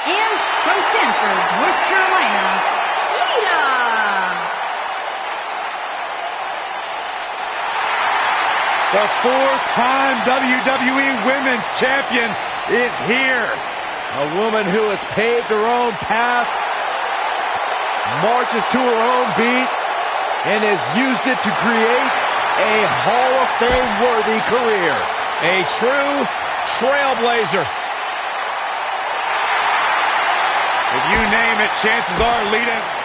And from Stanford, North Carolina, Lita. The four-time WWE Women's Champion is here. A woman who has paved her own path, marches to her own beat, and has used it to create a Hall of Fame-worthy career. A true trailblazer. If you name it, chances are Lita.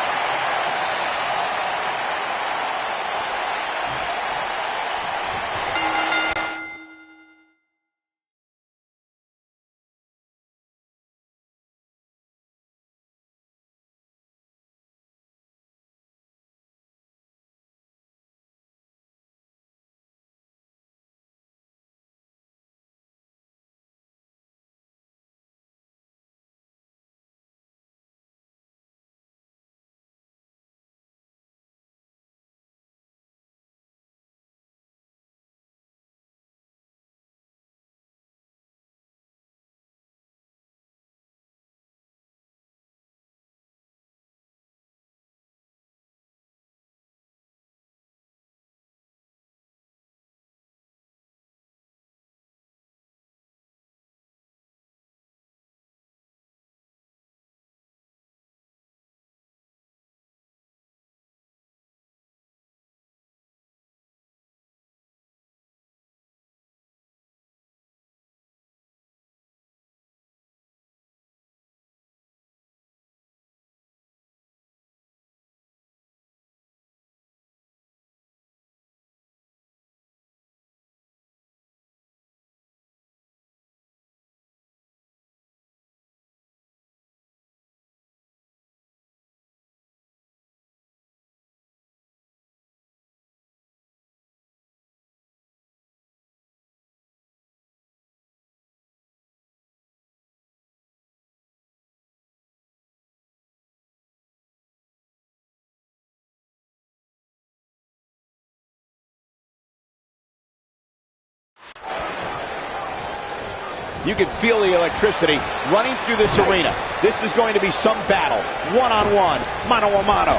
You can feel the electricity running through this arena. This is going to be some battle. One-on-one, mano-a-mano.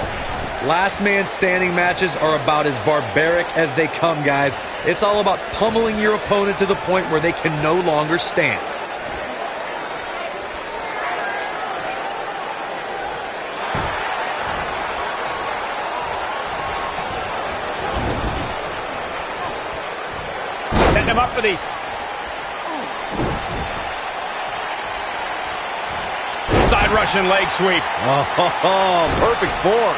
Last man standing matches are about as barbaric as they come, guys. It's all about pummeling your opponent to the point where they can no longer stand. Setting him up for the... side Russian leg sweep. Oh, perfect form.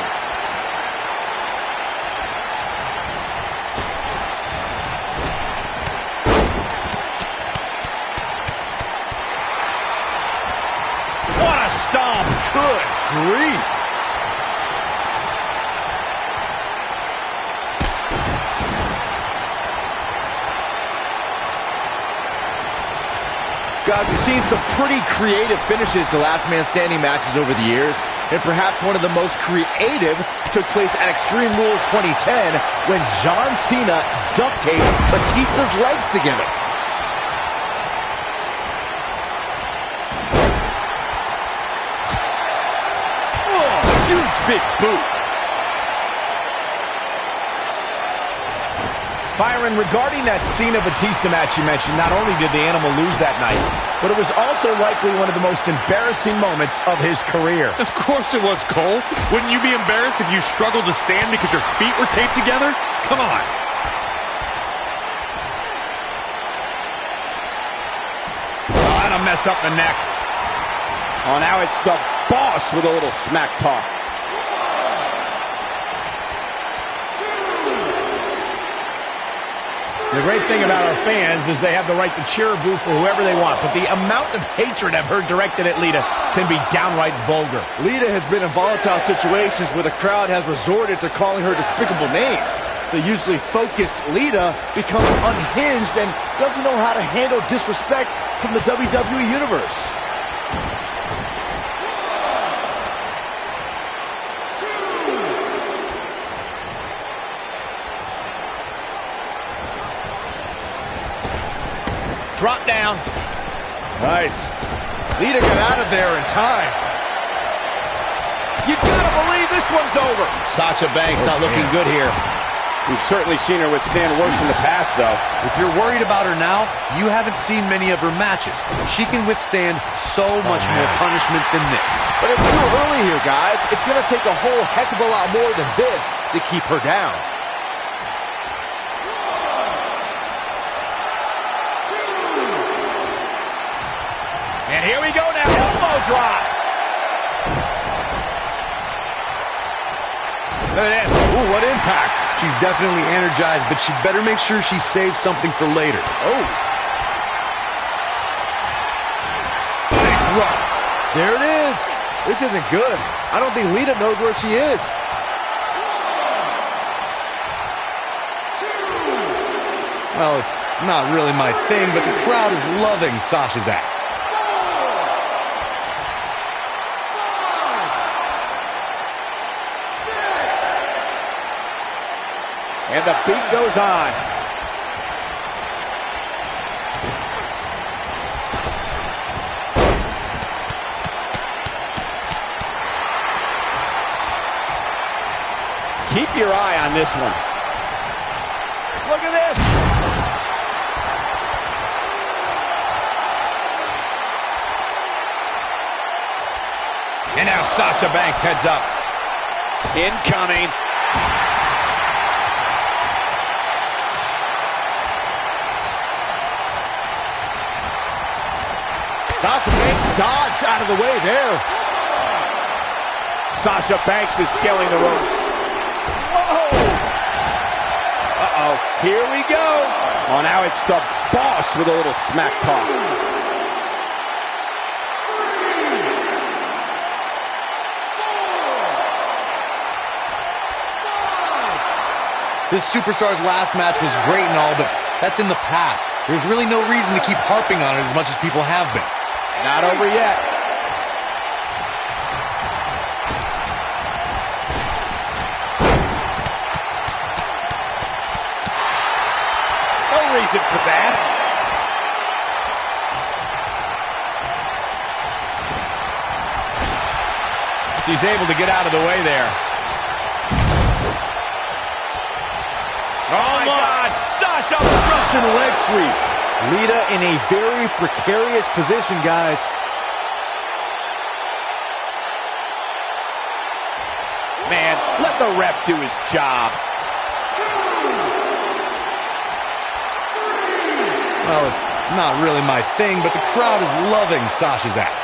What a stomp. Good grief. Guys, we've seen some pretty creative finishes to last man standing matches over the years, and perhaps one of the most creative took place at Extreme Rules 2010 when John Cena duct taped Batista's legs together. Oh, huge big boot. Byron, regarding that Cena-Batista match you mentioned, not only did the Animal lose that night, but it was also likely one of the most embarrassing moments of his career. Of course it was, Cole. Wouldn't you be embarrassed if you struggled to stand because your feet were taped together? Come on. Oh, that'll mess up the neck. Oh, now it's the boss with a little smack talk. The great thing about our fans is they have the right to cheer or boo for whoever they want, but the amount of hatred I've heard directed at Lita can be downright vulgar. Lita has been in volatile situations where the crowd has resorted to calling her despicable names. The usually focused Lita becomes unhinged and doesn't know how to handle disrespect from the WWE Universe. Drop down. Nice. Lita got out of there in time. You gotta believe this one's over. Sasha Banks not looking good here. We've certainly seen her withstand worse in the past, though. If you're worried about her now, you haven't seen many of her matches. She can withstand so much more punishment than this. But it's too early here, guys. It's going to take a whole heck of a lot more than this to keep her down. And here we go now. Elbow drop. Look at this. Ooh, what impact. She's definitely energized, but she'd better make sure she saves something for later. Oh. Bankrupt. There it is. This isn't good. I don't think Lita knows where she is. Well, it's not really my thing, but the crowd is loving Sasha's act. And the beat goes on. Keep your eye on this one. Look at this. And now Sasha Banks heads up. Incoming. Sasha Banks dodged out of the way there. Sasha Banks is scaling the ropes. Whoa! Uh-oh, here we go. Oh, now it's the boss with a little smack talk. This superstar's last match was great and all, but that's in the past. There's really no reason to keep harping on it as much as people have been. Not over yet. No reason for that. She's able to get out of the way there. Oh, my God. Sasha, Russian leg sweep. Lita in a very precarious position, guys. Man, let the ref do his job. Well, it's not really my thing, but the crowd is loving Sasha's act.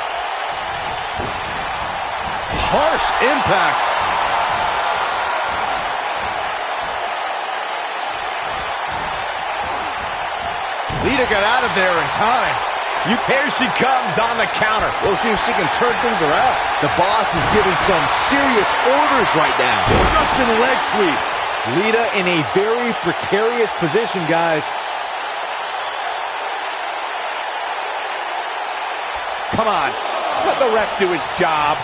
Harsh impact. Lita got out of there in time. Here she comes on the counter. We'll see if she can turn things around. The boss is giving some serious orders right now. Russian leg sweep. Lita in a very precarious position, guys. Come on, let the ref do his job.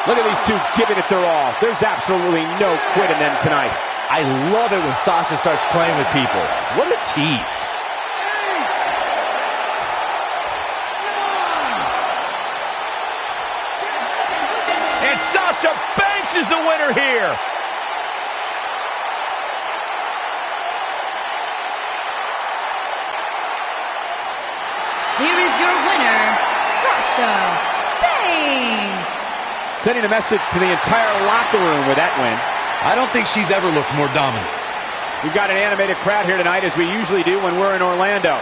Look at these two giving it their all. There's absolutely no quitting them tonight. I love it when Sasha starts playing with people. What a tease. And Sasha Banks is the winner here. Here is your winner, Sasha Banks. Sending a message to the entire locker room with that win. I don't think she's ever looked more dominant. We've got an animated crowd here tonight, as we usually do when we're in Orlando.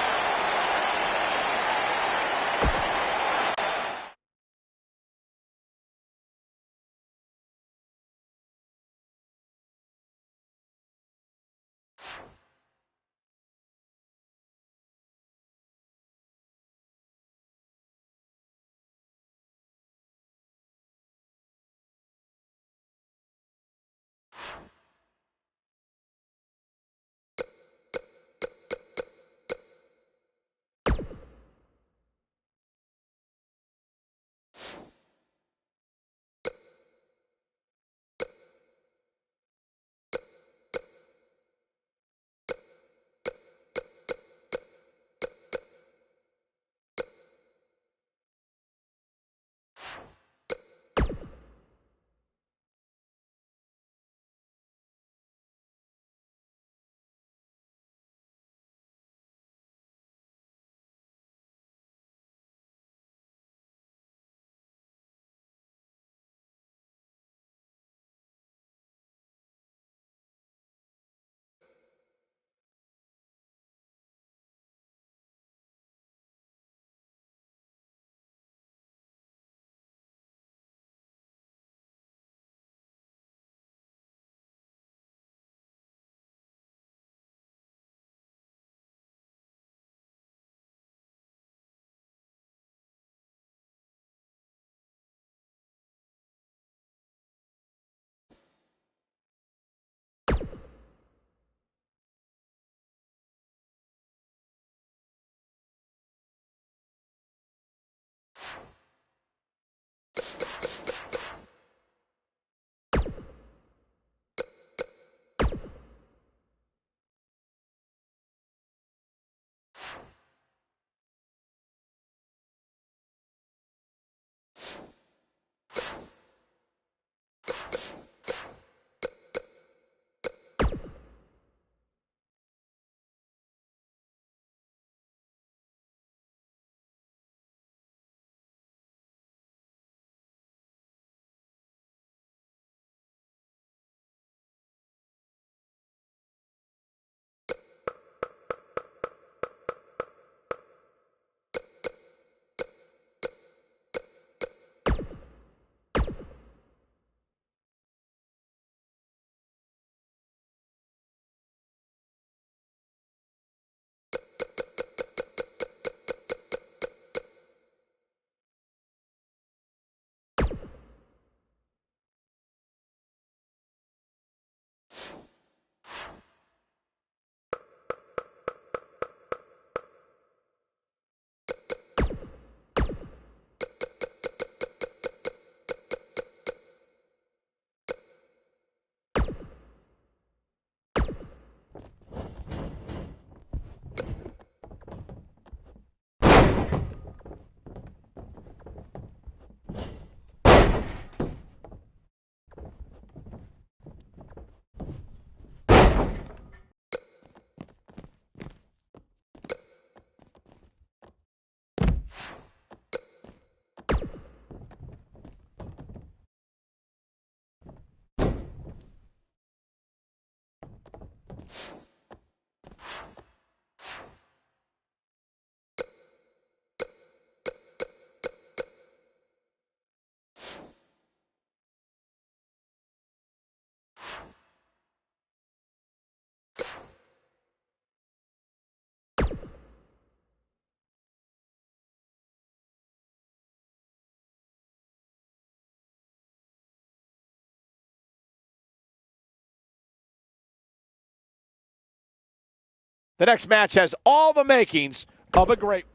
The next match has all the makings of a great...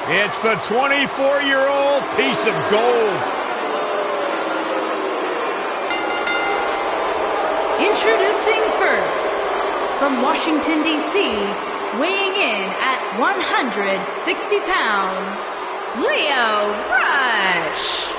It's the 24-year-old piece of gold. Introducing first, from Washington, D.C., weighing in at 160 pounds, Lio Rush.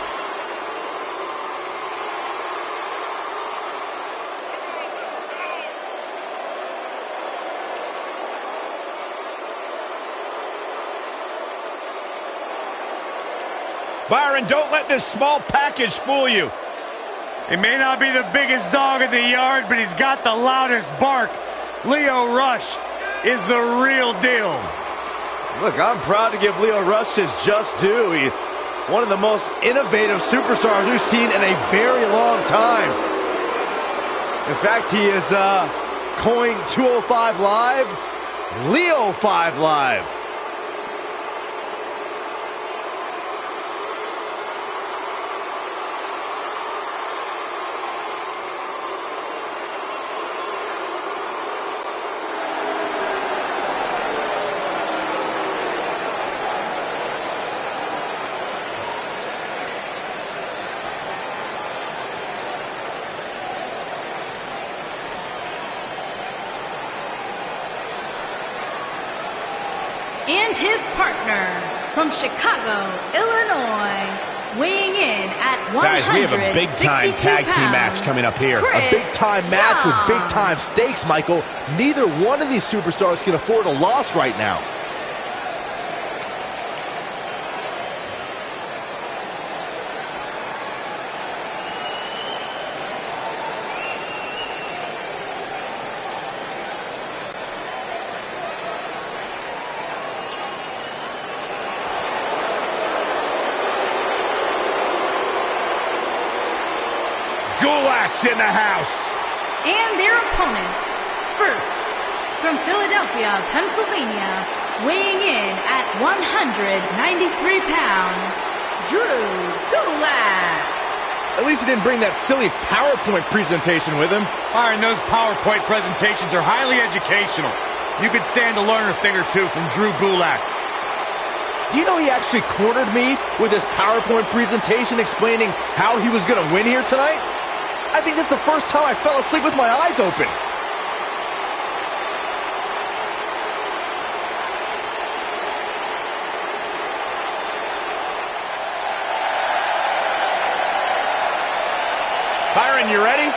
Byron, don't let this small package fool you. He may not be the biggest dog in the yard, but he's got the loudest bark. Lio Rush is the real deal. Look, I'm proud to give Lio Rush his just due. He's one of the most innovative superstars we've seen in a very long time. In fact, he is coined 205 Live, Lio 5 Live. And his partner from Chicago, Illinois, weighing in at 162 Guys, we have a big-time tag team match coming up here. A big-time match with big-time stakes, Michael. Neither one of these superstars can afford a loss right now. Gulak's in the house. And their opponents, first, from Philadelphia, Pennsylvania, weighing in at 193 pounds, Drew Gulak. At least he didn't bring that silly PowerPoint presentation with him. Byron, those PowerPoint presentations are highly educational. You could stand to learn a thing or two from Drew Gulak. Do you know he actually cornered me with his PowerPoint presentation explaining how he was going to win here tonight? I think that's the first time I fell asleep with my eyes open. Byron, you ready?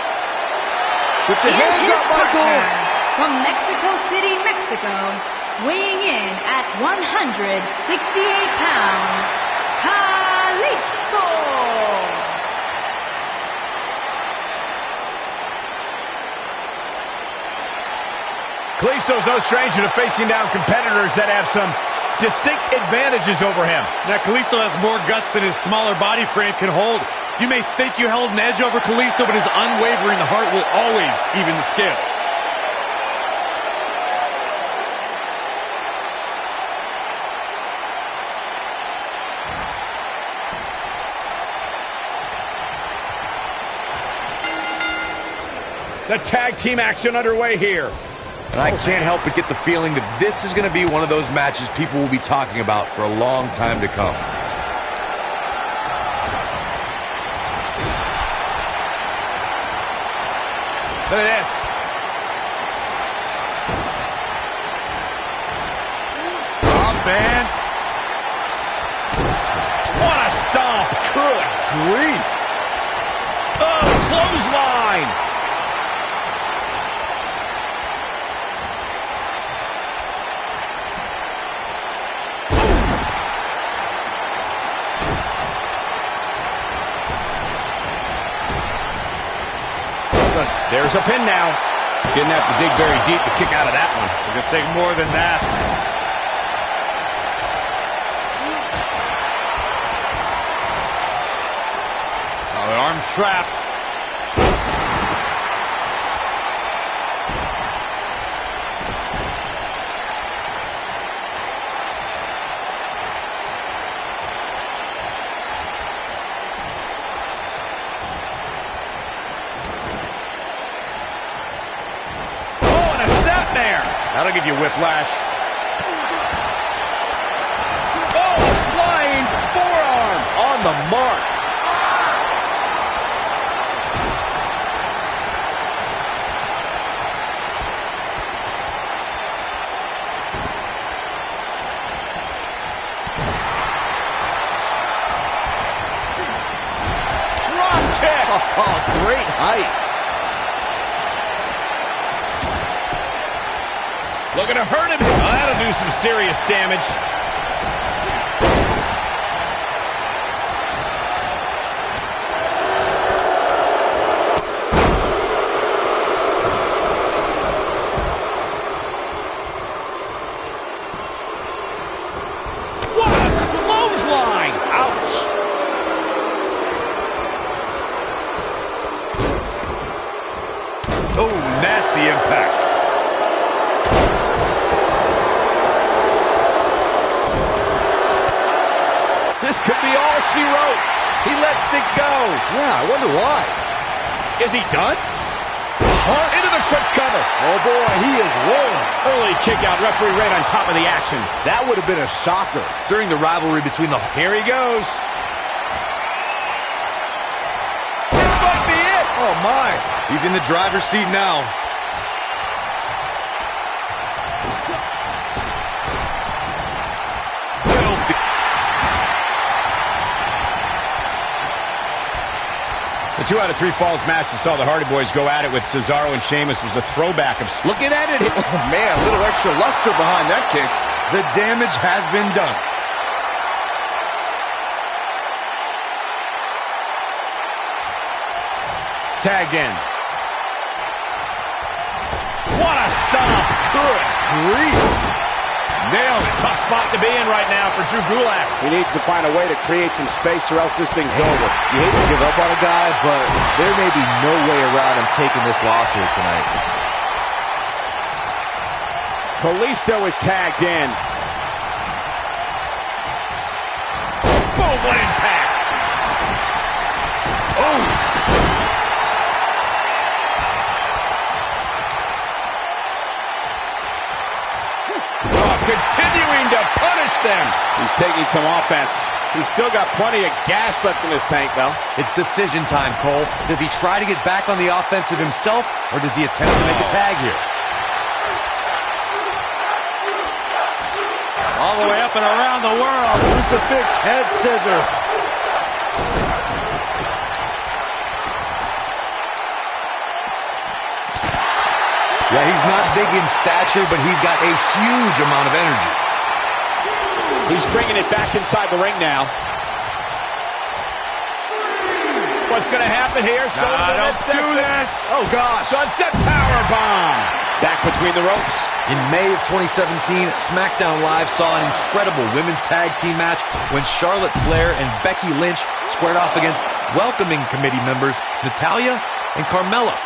Put your hands up, Michael. From Mexico City, Mexico, weighing in at 168 pounds, Kalisto. Kalisto's no stranger to facing down competitors that have some distinct advantages over him. Now, Kalisto has more guts than his smaller body frame can hold. You may think you held an edge over Kalisto, but his unwavering heart will always even the scale. The tag team action underway here. And I can't help but get the feeling that this is going to be one of those matches people will be talking about for a long time to come. Look at this. Oh, man. What a stomp. Good grief. Oh, clothesline. There's a pin now. Didn't have to dig very deep to kick out of that one. It's going to take more than that. Oh, the arm's trapped. That'll give you whiplash. Oh, flying forearm on the mark. Drop kick. Oh, great height. Looking to hurt him. Oh, that'll do some serious damage. What a clothesline! Ouch! Oh, nasty impact. This could be all she wrote. He lets it go. Yeah, I wonder why. Is he done? Into the quick cover. Oh, boy, he is rolling. Early kick out. Referee right on top of the action. That would have been a shocker. During the rivalry between the... Here he goes. This might be it. Oh, my. He's in the driver's seat now. The 2 out of 3 Falls match that saw the Hardy Boys go at it with Cesaro and Sheamus was a throwback of... Looking at it. Oh, man, a little extra luster behind that kick. The damage has been done. Tagged in. What a stomp. Good grief. Nailed it. Tough spot to be in right now for Drew Gulak. He needs to find a way to create some space or else this thing's over. You hate to give up on a guy, but there may be no way around him taking this loss here tonight. Kalisto is tagged in. Boom, what impact. Oh. Continuing to punish them. He's taking some offense. He's still got plenty of gas left in his tank, though. It's decision time, Cole. Does he try to get back on the offensive himself, or does he attempt to make a tag here? All the way up and around the world. Crucifix head scissor. Yeah, he's not big in stature, but he's got a huge amount of energy. He's bringing it back inside the ring now. What's going to happen here? Don't do this. Oh, gosh. Sunset powerbomb. Back between the ropes. In May of 2017, SmackDown Live saw an incredible women's tag team match when Charlotte Flair and Becky Lynch squared off against welcoming committee members Natalya and Carmella.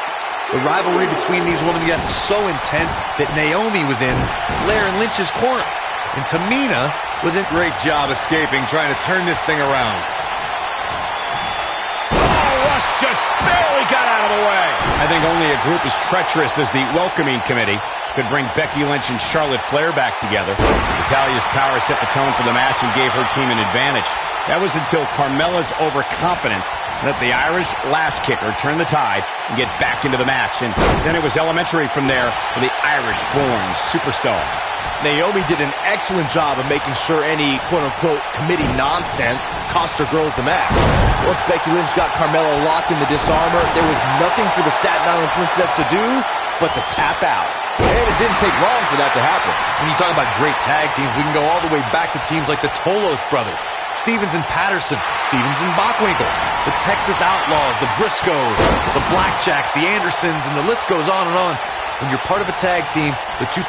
The rivalry between these women got so intense that Naomi was in Flair and Lynch's corner. And Tamina was in... Great job escaping, trying to turn this thing around. Oh, Rush just barely got out of the way. I think only a group as treacherous as the welcoming committee could bring Becky Lynch and Charlotte Flair back together. Natalya's power set the tone for the match and gave her team an advantage. That was until Carmella's overconfidence let the Irish lass kicker turn the tide and get back into the match. And then it was elementary from there for the Irish-born superstar. Naomi did an excellent job of making sure any quote-unquote committee nonsense cost her girls the match. Once Becky Lynch got Carmella locked in the disarmor, there was nothing for the Staten Island Princess to do but to tap out. And it didn't take long for that to happen. When you talk about great tag teams, we can go all the way back to teams like the Tolos brothers, Stevens and Patterson, Stevens and Bockwinkel, the Texas Outlaws, the Briscoes, the Blackjacks, the Andersons, and the list goes on and on. When you're part of a tag team, the two...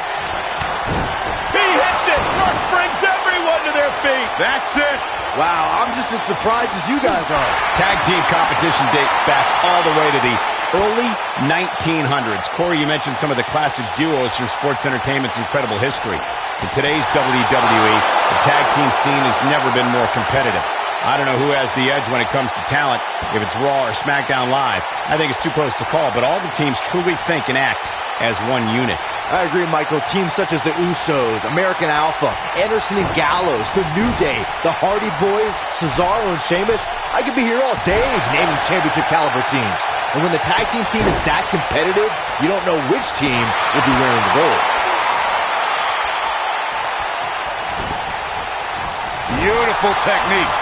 He hits it! Rush brings everyone to their feet! That's it! Wow, I'm just as surprised as you guys are. Tag team competition dates back all the way to the early 1900s. Corey, you mentioned some of the classic duos from sports entertainment's incredible history. In today's WWE, the tag team scene has never been more competitive. I don't know who has the edge when it comes to talent, if it's Raw or SmackDown Live. I think it's too close to call, but all the teams truly think and act as one unit. I agree, Michael. Teams such as the Usos, American Alpha, Anderson and Gallows, The New Day, the Hardy Boys, Cesaro and Sheamus. I could be here all day naming championship caliber teams. And when the tag team scene is that competitive, you don't know which team will be wearing the gold. Beautiful technique.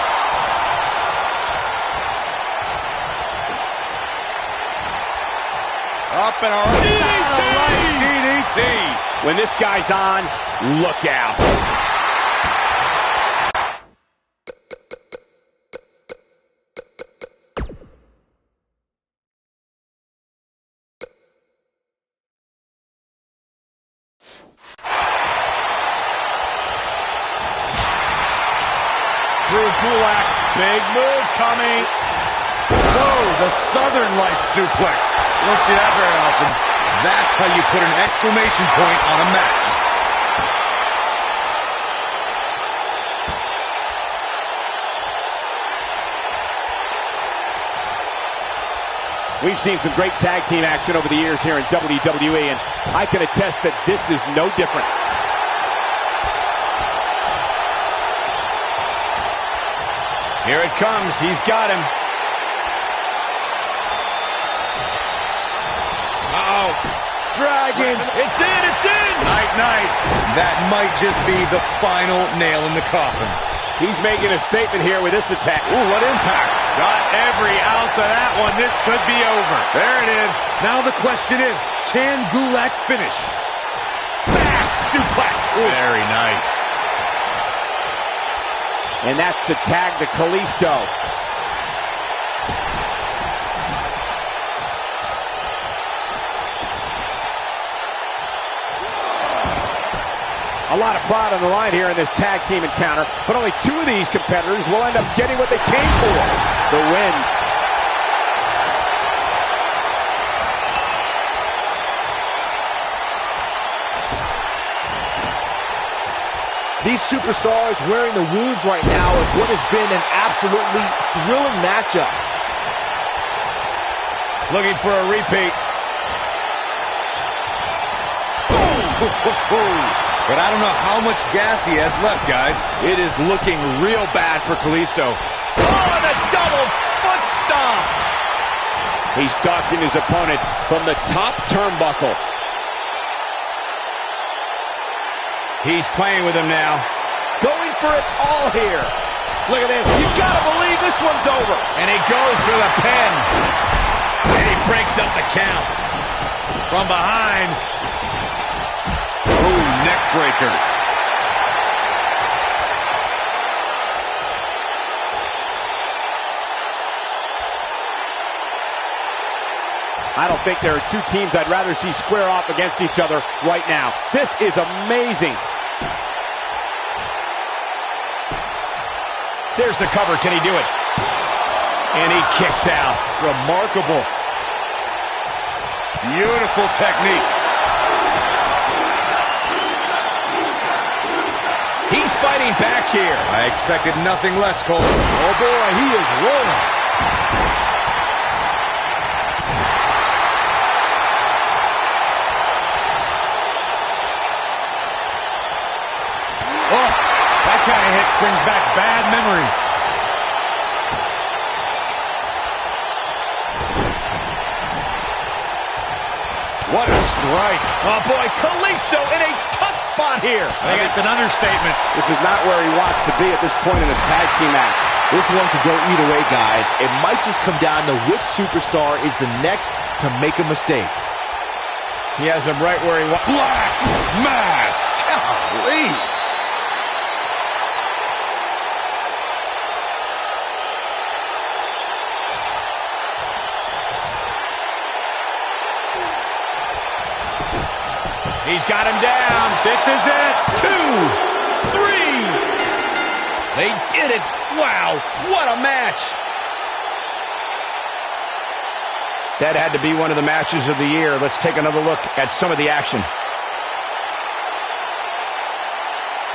Up and around. DDT! When this guy's on, look out. Through Gulak. Big move coming. Whoa, the Southern Lights suplex. You don't see that very often. That's how you put an exclamation point on a match. We've seen some great tag team action over the years here in WWE, and I can attest that this is no different. Here it comes. He's got him. Uh-oh. Dragons! It's in! It's in! Night, night. That might just be the final nail in the coffin. He's making a statement here with this attack. Ooh, what impact. Got every ounce of that one. This could be over. There it is. Now the question is, can Gulak finish? Back suplex! Ooh. Very nice. And that's the tag to Kalisto. A lot of pride on the line here in this tag team encounter, but only two of these competitors will end up getting what they came for, the win. These superstars wearing the wounds right now of what has been an absolutely thrilling matchup. Looking for a repeat. But I don't know how much gas he has left, guys. It is looking real bad for Kalisto. Oh, and a double foot stomp! He's stalking his opponent from the top turnbuckle. He's playing with him now. Going for it all here. Look at this. You gotta believe this one's over. And he goes for the pin. And he breaks up the count. From behind. Ooh, neck breaker. I don't think there are two teams I'd rather see square off against each other right now. This is amazing. There's the cover. Can he do it? And he kicks out. Remarkable. Beautiful technique. He's fighting back here. I expected nothing less, Cole. Oh boy, he is rolling. brings back bad memories. What a strike. Oh, boy, Kalisto in a tough spot here. I think it's an understatement. This is not where he wants to be at this point in this tag team match. This one could go either way, guys. It might just come down to which superstar is the next to make a mistake. He has him right where he wants. Black Mass. Golly. He's got him down. This is it. 2, 3. They did it. Wow, what a match. That had to be one of the matches of the year. Let's take another look at some of the action.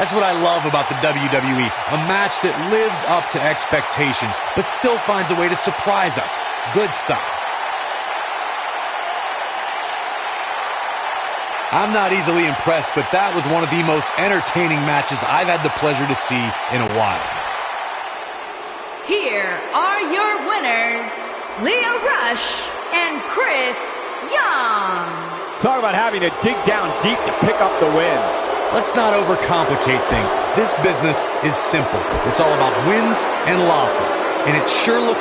That's what I love about the WWE. A match that lives up to expectations, but still finds a way to surprise us. Good stuff. I'm not easily impressed, but that was one of the most entertaining matches I've had the pleasure to see in a while. Here are your winners, Lio Rush and Chris Young. Talk about having to dig down deep to pick up the win. Let's not overcomplicate things. This business is simple. It's all about wins and losses, and it sure looks...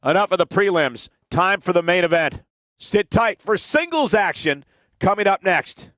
Enough of the prelims. Time for the main event. Sit tight for singles action coming up next.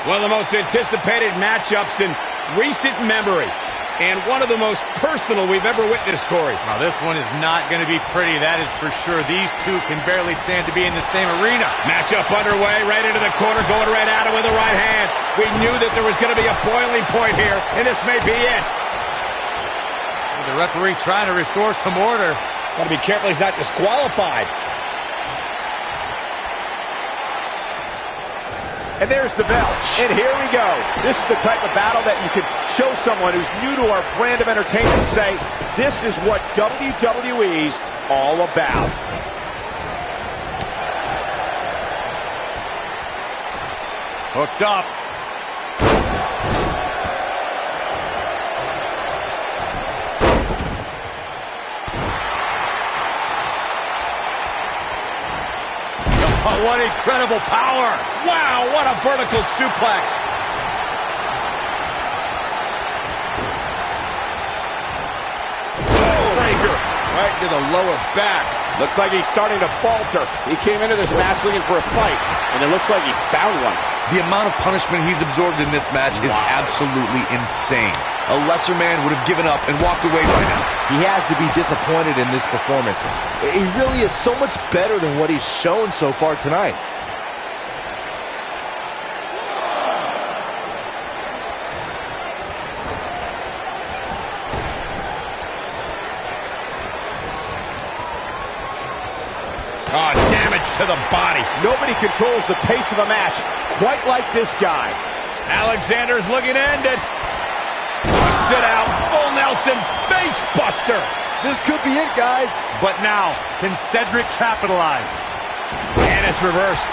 One of the most anticipated matchups in recent memory, and one of the most personal we've ever witnessed, Corey. Now, this one is not going to be pretty, that is for sure. These two can barely stand to be in the same arena. Matchup underway, right into the corner, going right at him with the right hand. We knew that there was going to be a boiling point here, and this may be it. The referee trying to restore some order. Got to be careful he's not disqualified. And there's the bell. And here we go. This is the type of battle that you can show someone who's new to our brand of entertainment and say, this is what WWE's all about. Hooked up. Oh, what incredible power. Wow, what a vertical suplex. Breaker. Right to the lower back. Looks like he's starting to falter. He came into this match looking for a fight, and it looks like he found one. The amount of punishment he's absorbed in this match is absolutely insane. A lesser man would have given up and walked away by now. He has to be disappointed in this performance. He really is so much better than what he's shown so far tonight. Oh, damage to the body. Nobody controls the pace of a match quite like this guy. Alexander's looking to end it. A sit out, full Nelson face buster. This could be it, guys. But now, can Cedric capitalize? And it's reversed.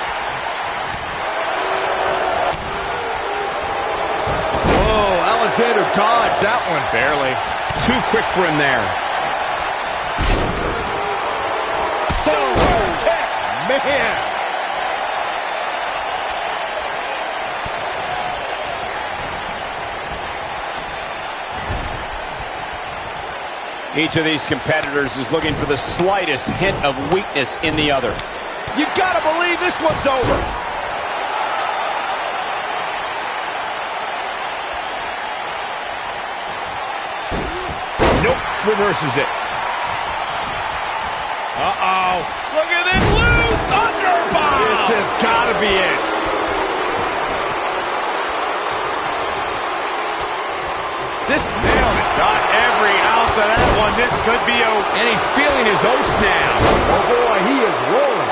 Oh, Alexander dodged that one. Barely. Too quick for him there. Man. Each of these competitors is looking for the slightest hint of weakness in the other. You gotta believe this one's over. Nope, reverses it. Uh-oh. Look at this blue thunderbomb. This has got to be it. This nailed it. Got every ounce of that one. This could be a... And he's feeling his oats now. Oh, boy, he is rolling.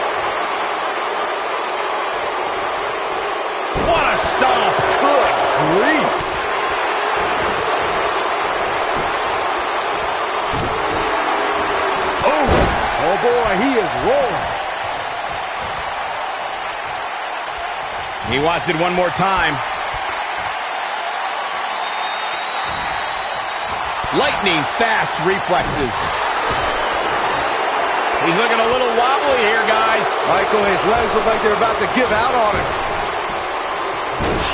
What a stomp. Good grief. Oh, boy, he is rolling. He wants it one more time. Lightning fast reflexes. He's looking a little wobbly here, guys. Michael, his legs look like they're about to give out on him.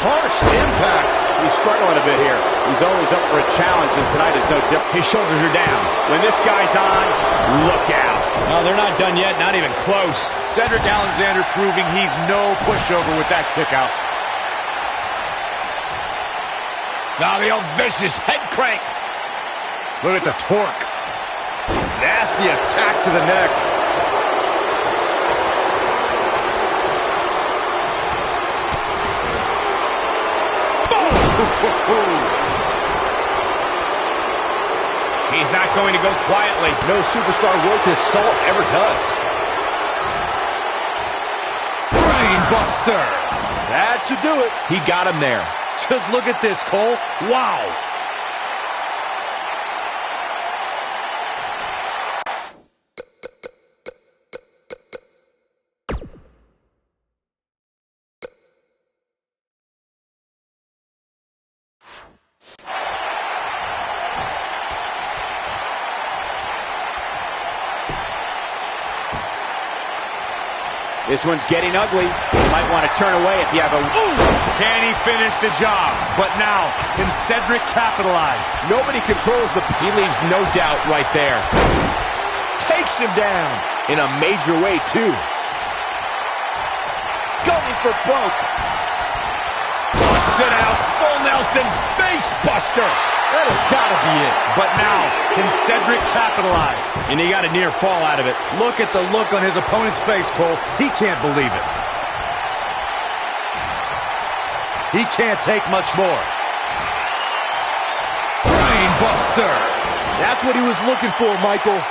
Harsh impact. He's struggling a bit here. He's always up for a challenge, and tonight is no different. His shoulders are down. When this guy's on, look out. No, they're not done yet. Not even close. Cedric Alexander proving he's no pushover with that kick out. Now the old vicious head crank. Look at the torque. Nasty attack to the neck. He's not going to go quietly. No superstar worth his salt ever does. Brain buster. That should do it. He got him there. Just look at this, Cole. Wow. This one's getting ugly. You might want to turn away if you have a... Ooh! Can he finish the job? But now, can Cedric capitalize? Nobody controls the... He leaves no doubt right there. Takes him down in a major way, too. Going for broke. Oh, sit out. Full Nelson face buster. That has got to be it. But now, can Cedric capitalize? And he got a near fall out of it. Look at the look on his opponent's face, Cole. He can't believe it. He can't take much more. Brain buster. That's what he was looking for, Michael.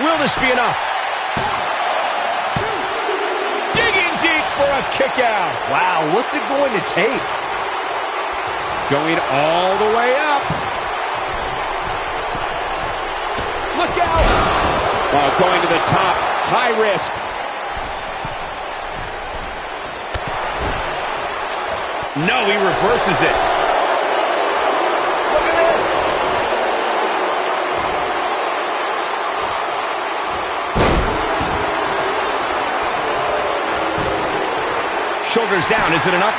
Will this be enough? Digging deep for a kick out. Wow, what's it going to take? Going all the way up. Look out! Oh, going to the top. High risk. No, he reverses it. Look at this! Shoulders down, is it enough?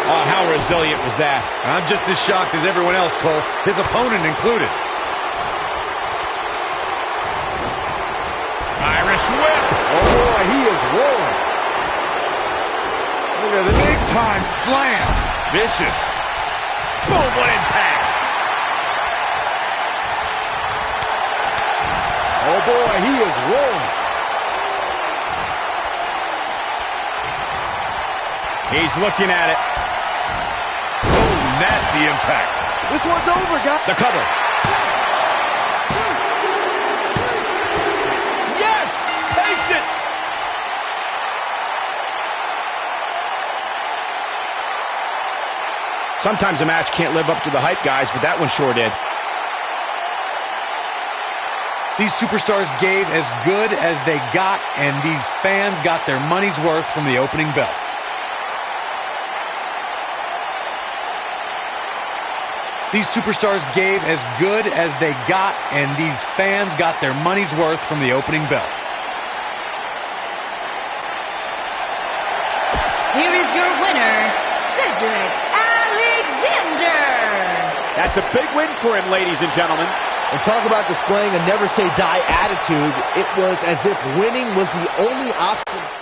Oh, how resilient was that? I'm just as shocked as everyone else, Cole, his opponent included. Irish whip. Oh boy, he is rolling. Look at the big-time slam. Vicious. Boom, what impact. Oh boy, he is rolling. He's looking at it. Oh, nasty impact. This one's over, guys. The cover. Yes! Takes it! Sometimes a match can't live up to the hype, guys, but that one sure did. These superstars gave as good as they got, and these fans got their money's worth from the opening bell. These superstars gave as good as they got, and these fans got their money's worth from the opening bell. your winner, Cedric Alexander. That's a big win for him, ladies and gentlemen. And talk about displaying a never-say-die attitude. It was as if winning was the only option.